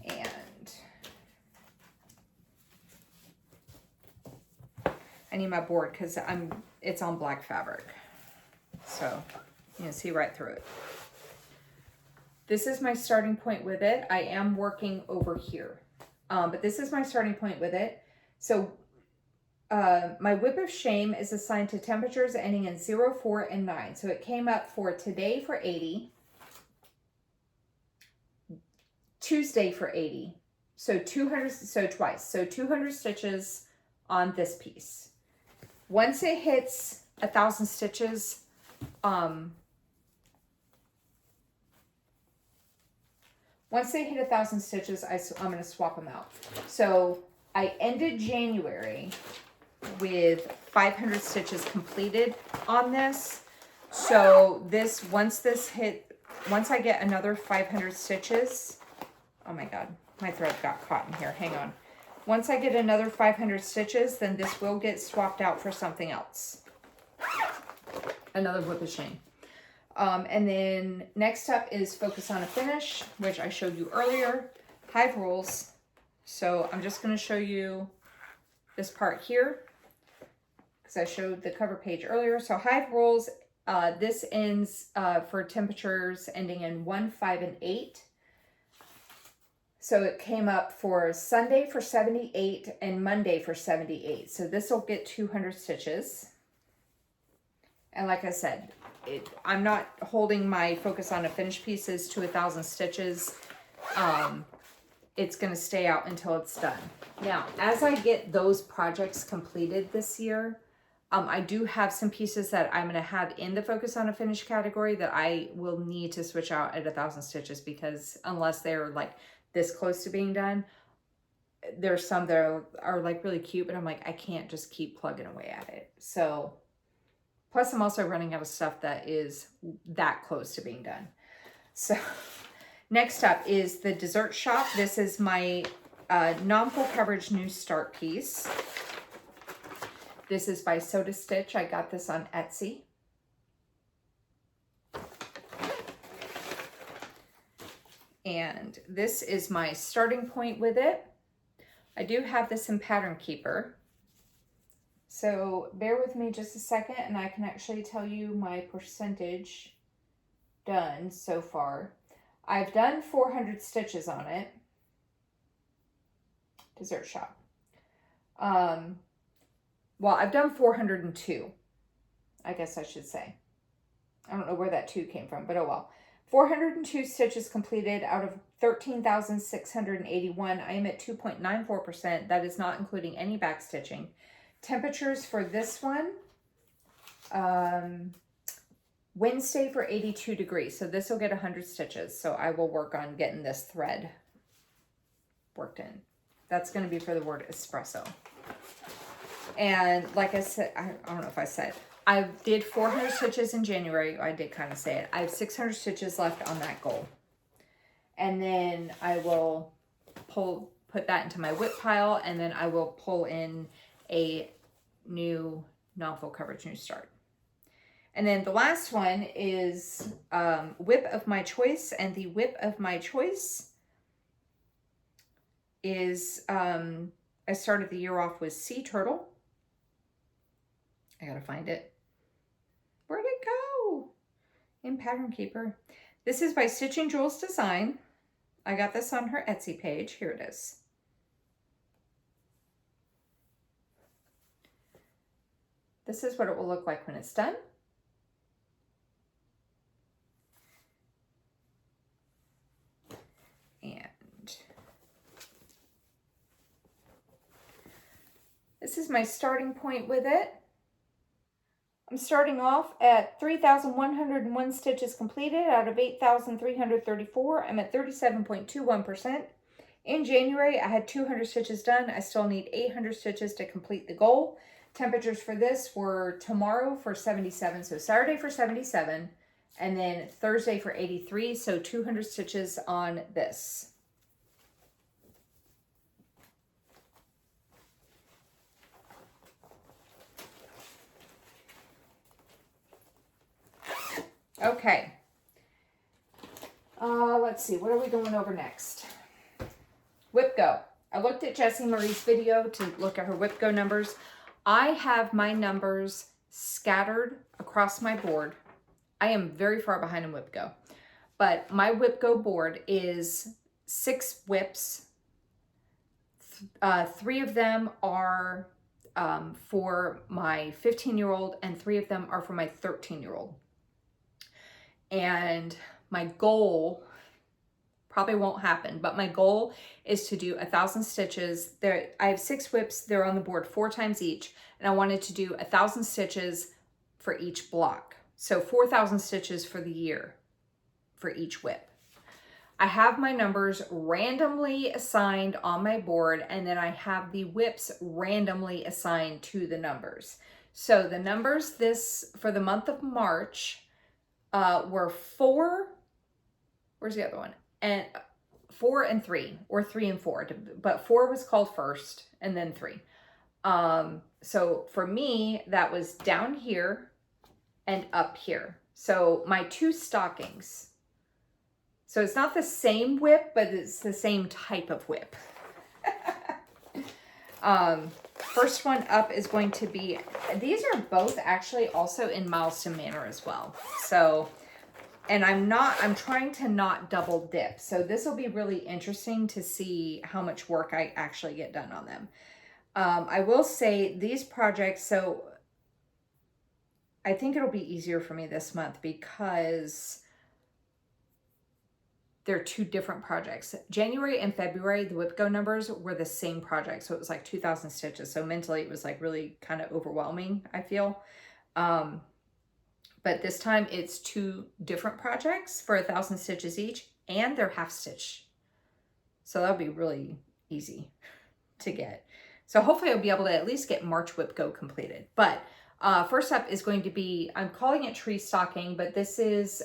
And I need my board because it's on black fabric. So you can see right through it. This is my starting point with it. I am working over here. But this is my starting point with it. So my whip of shame is assigned to temperatures ending in 0, 4, and 9. So it came up for today for 80, Tuesday for 80. So 200, so twice. So 200 stitches on this piece. Once it hits 1,000 stitches, once they hit 1,000 stitches, I'm going to swap them out. So I ended January with 500 stitches completed on this. So once I get another 500 stitches, oh my God, my thread got caught in here. Hang on. Once I get another 500 stitches, then this will get swapped out for something else. Another whip of shame. And then next up is focus on a finish, which I showed you earlier. Hive rules. So I'm just going to show you this part here because I showed the cover page earlier. So hive rules, this ends for temperatures ending in 1, 5, and 8. So it came up for Sunday for 78 and Monday for 78. So this will get 200 stitches. And like I said, I'm not holding my focus on a finish pieces to 1,000 stitches. It's going to stay out until it's done. Now, as I get those projects completed this year, I do have some pieces that I'm going to have in the focus on a finish category that I will need to switch out at 1,000 stitches, because unless they're like this close to being done, there's some that are like really cute, but I'm like, I can't just keep plugging away at it. So plus I'm also running out of stuff that is that close to being done. So next up is the Dessert Shop. This is my non-full coverage new start piece. This is by Soda Stitch. I got this on Etsy. And this is my starting point with it. I do have this in Pattern Keeper. So bear with me just a second and I can actually tell you my percentage done so far. I've done 400 stitches on it. Dessert Shop. Well, I've done 402, I guess I should say. I don't know where that 2 came from, but oh well. 402 stitches completed out of 13,681. I am at 2.94%. That is not including any back stitching. Temperatures for this one, Wednesday for 82 degrees. So this will get 100 stitches. So I will work on getting this thread worked in. That's going to be for the word espresso. And like I said, I don't know if I said, I did 400 stitches in January. I did kind of say it. I have 600 stitches left on that goal. And then I will put that into my whip pile, and then I will pull in a new non-full coverage new start. And then the last one is whip of my choice, and the whip of my choice is, I started the year off with Sea Turtle. I gotta find it. Where'd it go? In Pattern Keeper. This is by Stitching Jewels Design. I got this on her Etsy page. Here it is. This is what it will look like when it's done. And this is my starting point with it. I'm starting off at 3,101 stitches completed out of 8,334. I'm at 37.21%. In January, I had 200 stitches done. I still need 800 stitches to complete the goal. Temperatures for this were tomorrow for 77, so Saturday for 77, and then Thursday for 83, so 200 stitches on this. Okay. Let's see, what are we going over next? Whipgo. I looked at Jessie Marie's video to look at her Whipgo numbers. I have my numbers scattered across my board. I am very far behind in Whipgo, but my Whipgo board is 6 whips. 3 of them are for my 15-year-old and 3 of them are for my 13-year-old. And my goal probably won't happen, but my goal is to do 1,000 stitches. There, I have 6 whips. They're on the board 4 times each, and I wanted to do 1,000 stitches for each block. So 4,000 stitches for the year for each whip. I have my numbers randomly assigned on my board, and then I have the whips randomly assigned to the numbers. So the numbers this for the month of March were 4. Where's the other one? And 4 and 3, or 3 and 4, but 4 was called first and then 3. So for me, that was down here and up here. So my 2 stockings. So it's not the same whip, but it's the same type of whip. First one up is going to be, these are both actually also in Milestone Manor as well. So, and I'm trying to not double dip. So this will be really interesting to see how much work I actually get done on them. I will say these projects, so I think it'll be easier for me this month because they're 2 different projects. January and February, the Whipgo numbers were the same project. So it was like 2,000 stitches. So mentally it was like really kind of overwhelming, I feel. But this time it's 2 different projects for 1,000 stitches each, and they're half stitch. So that'll be really easy to get. So hopefully I'll be able to at least get March Whipgo completed. But first up is going to be, I'm calling it Tree Stocking, but this is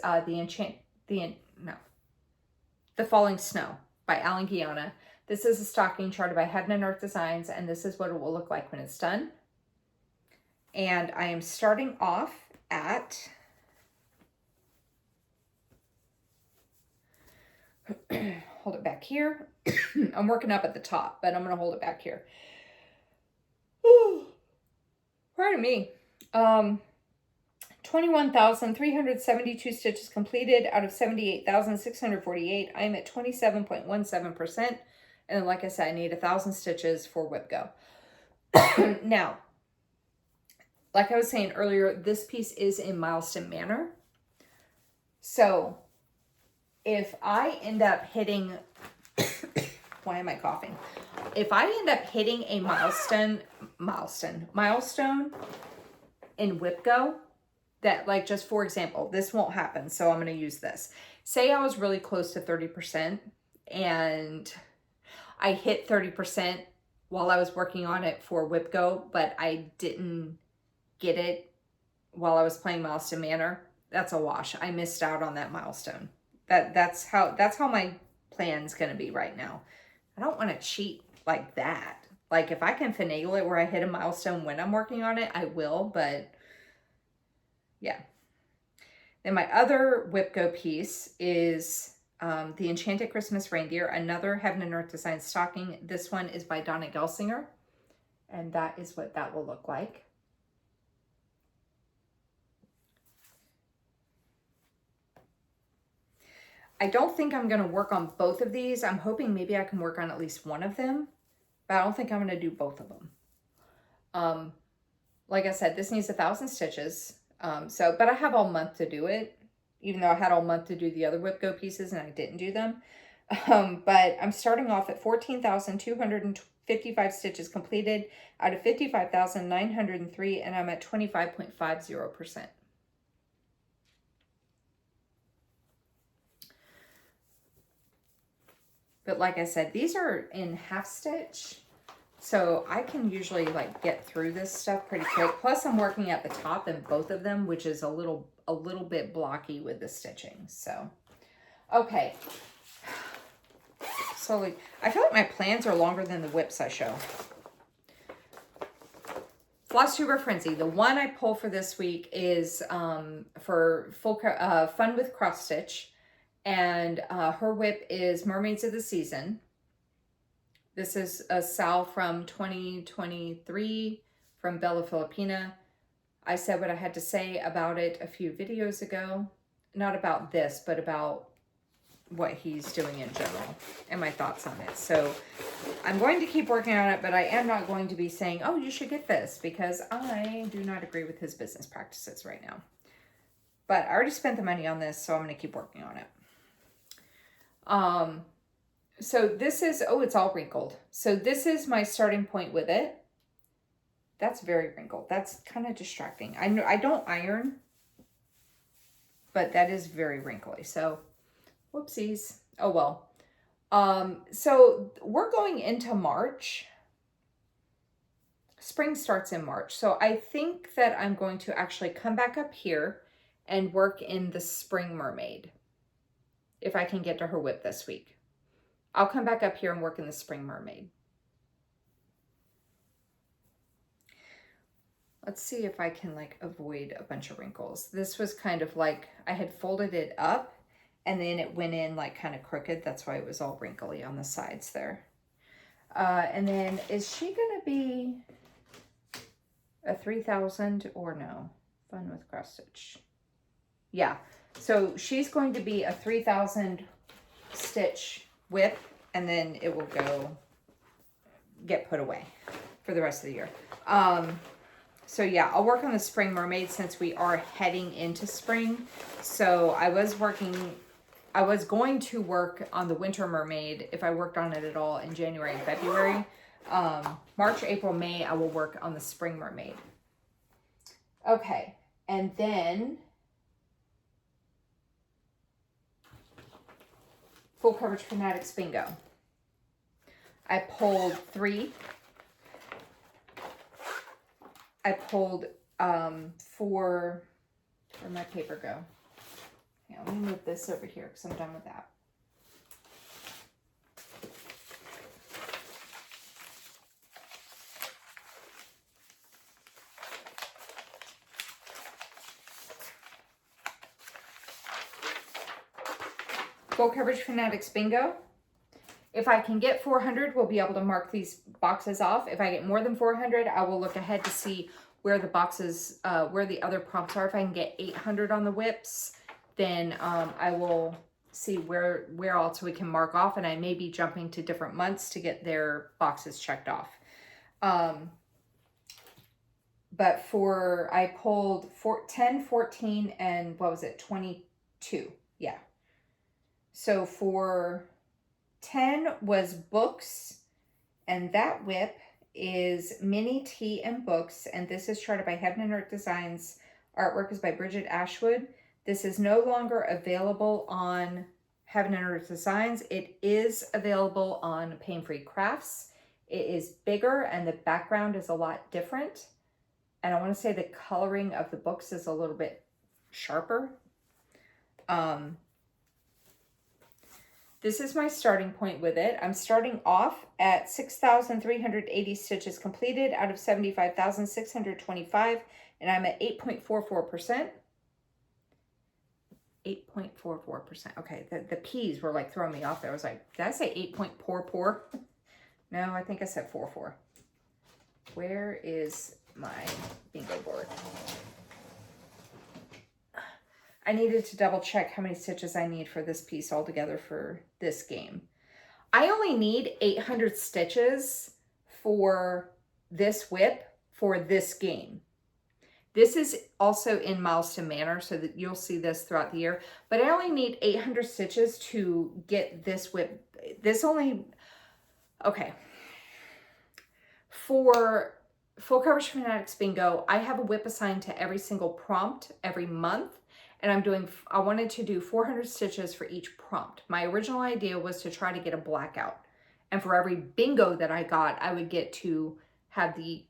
The Falling Snow by Alan Guiana. This is a stocking charted by Heaven and Earth Designs, and this is what it will look like when it's done. And I am starting off at hold it back here. I'm working up at the top, but I'm going to hold it back here. Pardon me. 21,372 stitches completed out of 78,648. I am at 27.17%. And then, like I said, I need 1,000 stitches for Whipgo. Now, like I was saying earlier, this piece is in Milestone Manor. So if I end up hitting, why am I coughing? If I end up hitting a milestone in Whipgo, that, like, just for example, this won't happen, so I'm going to use this. Say I was really close to 30% and I hit 30% while I was working on it for Whipgo, but I didn't get it while I was playing Milestone Manor. That's a wash. I missed out on that milestone. That's how my plan's going to be right now. I don't want to cheat like that. Like, if I can finagle it where I hit a milestone when I'm working on it, I will, but yeah. Then my other Whipgo piece is the Enchanted Christmas Reindeer, another Heaven and Earth Design stocking. This one is by Donna Gelsinger, and that is what that will look like. I don't think I'm going to work on both of these. I'm hoping maybe I can work on at least one of them, but I don't think I'm going to do both of them. Like I said, this needs 1,000 stitches. But I have all month to do it, even though I had all month to do the other Whipgo pieces and I didn't do them. But I'm starting off at 14,255 stitches completed out of 55,903, and I'm at 25.50%. But like I said, these are in half stitch, so I can usually like get through this stuff pretty quick. Plus I'm working at the top in both of them, which is a little bit blocky with the stitching. So, okay. Slowly, I feel like my plans are longer than the whips I show. Floss Tube Frenzy. The one I pull for this week is for Fun with Cross Stitch. And her whip is Mermaids of the Season. This is a Sal from 2023 from Bella Filipina. I said what I had to say about it a few videos ago. Not about this, but about what he's doing in general and my thoughts on it. So I'm going to keep working on it, but I am not going to be saying, oh, you should get this, because I do not agree with his business practices right now. But I already spent the money on this, so I'm going to keep working on it. So this is, oh, it's all wrinkled. So this is my starting point with it. That's very wrinkled. That's kind of distracting. I know I don't iron, but that is very wrinkly. So whoopsies. Oh, well. So we're going into March. Spring starts in March. So I think that I'm going to actually come back up here and work in the Spring Mermaid. If I can get to her whip this week. I'll come back up here and work in the Spring Mermaid. Let's see if I can like avoid a bunch of wrinkles. This was kind of like, I had folded it up and then it went in like kind of crooked. That's why it was all wrinkly on the sides there. And then is she gonna be a 3,000 or no? Fun with cross stitch. Yeah. So she's going to be a 3,000 stitch whip, and then it will get put away for the rest of the year. So yeah, I'll work on the Spring Mermaid since we are heading into spring. So I was going to work on the Winter Mermaid if I worked on it at all in January and February. March, April, May, I will work on the Spring Mermaid. Okay, and then full coverage Fanatics bingo. I pulled 3. I pulled 4. Where'd my paper go? Yeah, let me move this over here because I'm done with that. Full coverage Fanatics bingo. If I can get 400, we'll be able to mark these boxes off. If I get more than 400, I will look ahead to see where the boxes, where the other prompts are. If I can get 800 on the whips, then I will see where else we can mark off, and I may be jumping to different months to get their boxes checked off. But I pulled 10, 14, and what was it, 22. Yeah. So for 10 was books, and that whip is Mini Tea and Books, and this is charted by Heaven and Earth Designs. Artwork is by Bridget Ashwood. This is no longer available on Heaven and Earth Designs. It is available on Pain Free Crafts. It is bigger and the background is a lot different. And I want to say the coloring of the books is a little bit sharper. This is my starting point with it. I'm starting off at 6,380 stitches completed out of 75,625, and I'm at 8.44%. 8.44%. Okay, the P's were like throwing me off there. I was like, did I say 8.44? No, I think I said 44. Where is my bingo board? I needed to double check how many stitches I need for this piece altogether for this game. I only need 800 stitches for this whip for this game. This is also in Milestone Manor, so that you'll see this throughout the year. But I only need 800 stitches to get this whip. This only, okay. For Full Coverage Fanatics Bingo, I have a whip assigned to every single prompt every month. And I wanted to do 400 stitches for each prompt. My original idea was to try to get a blackout. And for every bingo that I got, I would get to have the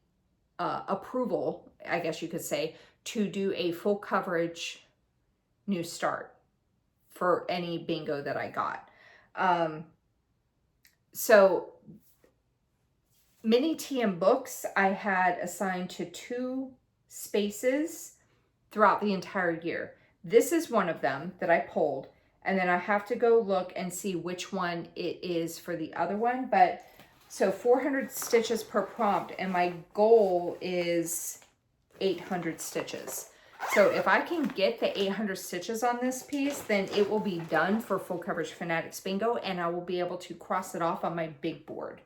approval, I guess you could say, to do a full coverage new start for any bingo that I got. So Mini Tea and Books, I had assigned to 2 spaces throughout the entire year. This is one of them that I pulled, and then I have to go look and see which one it is for the other one. But so 400 stitches per prompt, and my goal is 800 stitches. So if I can get the 800 stitches on this piece, then it will be done for Full Coverage Fanatics Bingo, and I will be able to cross it off on my big board.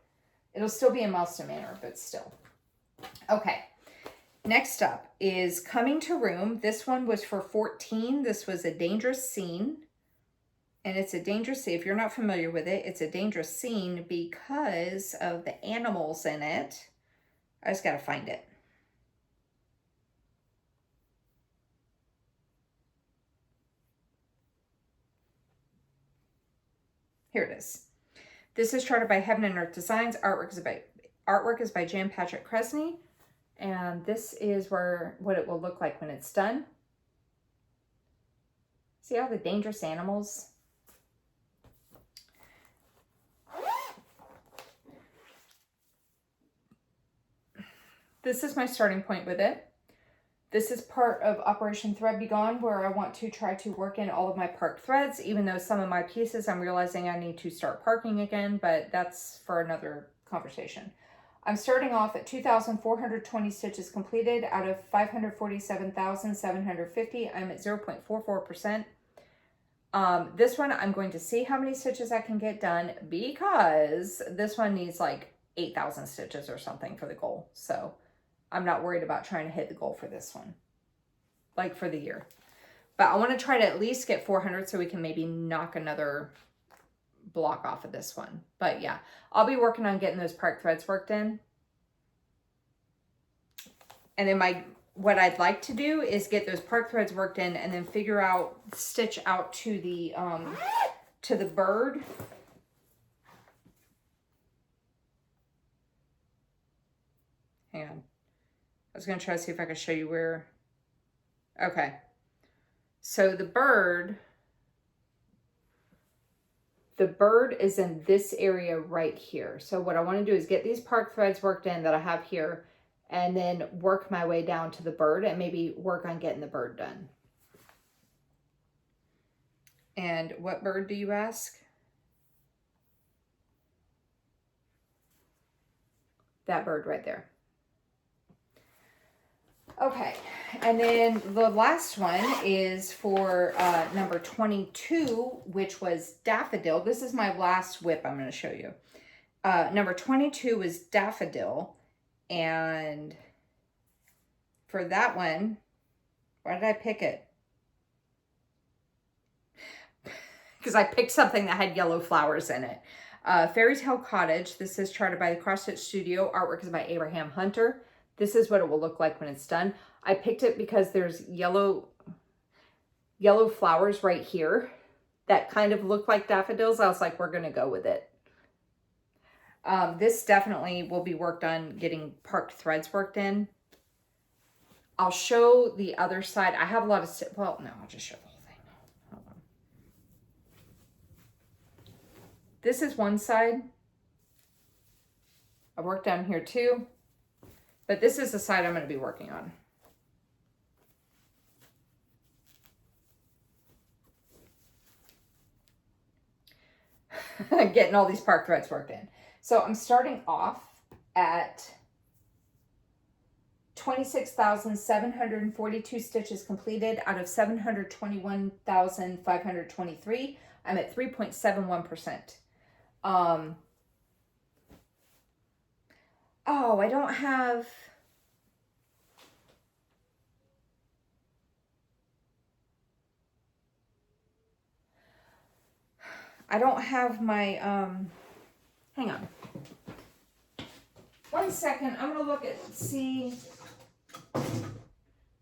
It'll still be in Milestone Manor, but still. Okay. Next up is Coming to Room. This one was for 14. This was a dangerous scene. And it's a dangerous scene. If you're not familiar with it, it's a dangerous scene because of the animals in it. I just got to find it. Here it is. This is charted by Heaven and Earth Designs. Artwork is by Jan Patrick Kresny. And this is what it will look like when it's done. See all the dangerous animals? This is my starting point with it. This is part of Operation Thread Be Gone, where I want to try to work in all of my park threads, even though some of my pieces I'm realizing I need to start parking again, but that's for another conversation. I'm starting off at 2,420 stitches completed out of 547,750. I'm at 0.44%. This one, I'm going to see how many stitches I can get done because this one needs like 8,000 stitches or something for the goal. So I'm not worried about trying to hit the goal for this one, like for the year. But I want to try to at least get 400 so we can maybe knock another block off of this one. But yeah, I'll be working on getting those park threads worked in. And then what I'd like to do is get those park threads worked in and then figure out, stitch out to the bird. Hang on. I was going to try to see if I could show you where. Okay. So the bird is in this area right here. So what I want to do is get these park threads worked in that I have here and then work my way down to the bird and maybe work on getting the bird done. And what bird do you ask? That bird right there. Okay, and then the last one is for number 22, which was Daffodil. This is my last whip I'm going to show you. Number 22 was Daffodil, and for that one, why did I pick it? because I picked something that had yellow flowers in it. Fairy Tale Cottage. This is charted by the Cross Stitch Studio. Artwork is by Abraham Hunter. This is what it will look like when it's done. I picked it because there's yellow flowers right here that kind of look like daffodils. I was like, we're going to go with it. This definitely will be worked on getting parked threads worked in. I'll show the other side. I have a lot of, well, no, I'll just show the whole thing. Hold on. This is one side. I worked down here too, but this is the side I'm going to be working on. Getting all these park threads worked in. So I'm starting off at 26,742 stitches completed out of 721,523. I'm at 3.71%. Oh, I don't have... my, hang on. 1 second, I'm gonna look at, see,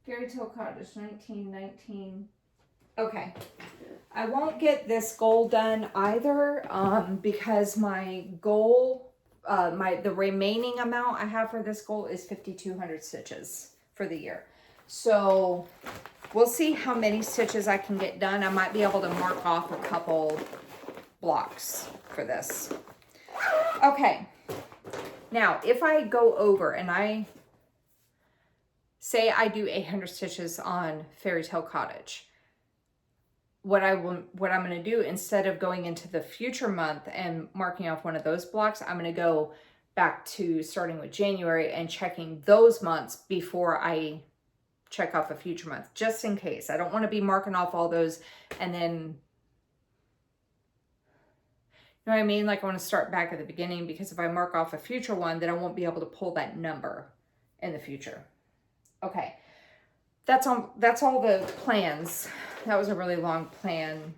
Fairy Tale Cottage, 1919. Okay, I won't get this goal done either, because my goal, the remaining amount I have for this goal is 5,200 stitches for the year. So we'll see how many stitches I can get done. I might be able to mark off a couple blocks for this. Okay, now if I go over and I say I do 800 stitches on Fairy Tale Cottage, what I'm going to do, instead of going into the future month and marking off one of those blocks, I'm going to go back to starting with January and checking those months before I check off a future month, just in case. I don't want to be marking off all those and then, you know what I mean? Like I want to start back at the beginning, because if I mark off a future one, then I won't be able to pull that number in the future. Okay. That's all the plans. That was a really long plan.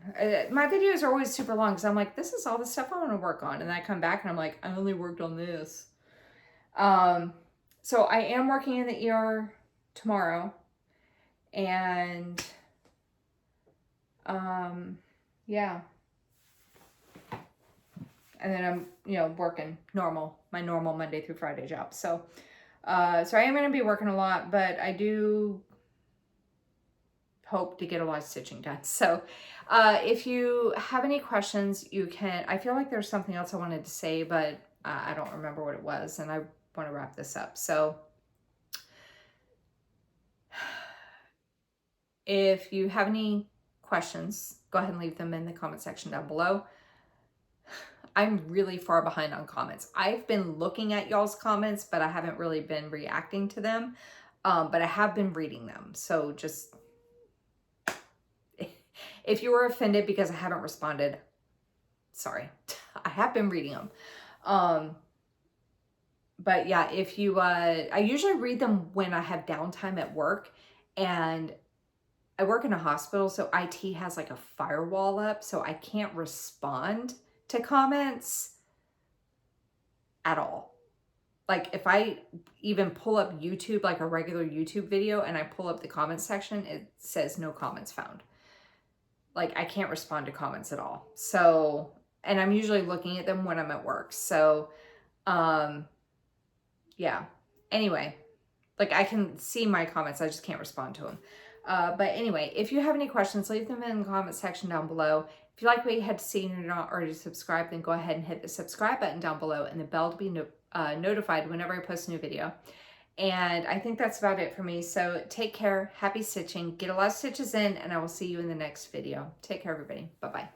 My videos are always super long because I'm like, this is all the stuff I want to work on. And then I come back and I'm like, I only worked on this. So I am working in the ER tomorrow. And, yeah. And then I'm, working my normal Monday through Friday job. So I am going to be working a lot, but I do hope to get a lot of stitching done. So if you have any questions, you can. I feel like there's something else I wanted to say, but I don't remember what it was, and I want to wrap this up. So if you have any questions, go ahead and leave them in the comment section down below. I'm really far behind on comments. I've been looking at y'all's comments, but I haven't really been reacting to them. But I have been reading them. So just, if you were offended because I haven't responded, sorry. I have been reading them. But yeah, if you, I usually read them when I have downtime at work, and I work in a hospital, so IT has like a firewall up, so I can't respond to comments at all. Like if I even pull up YouTube, like a regular YouTube video, and I pull up the comments section, it says no comments found. Like I can't respond to comments at all. So, and I'm usually looking at them when I'm at work. So, yeah. Anyway, like I can see my comments, I just can't respond to them. But anyway, if you have any questions, leave them in the comment section down below. If you like what you had to see and you're not already subscribed, then go ahead and hit the subscribe button down below and the bell to be notified whenever I post a new video. And I think that's about it for me. So take care, happy stitching, get a lot of stitches in, and I will see you in the next video. Take care, everybody. Bye-bye.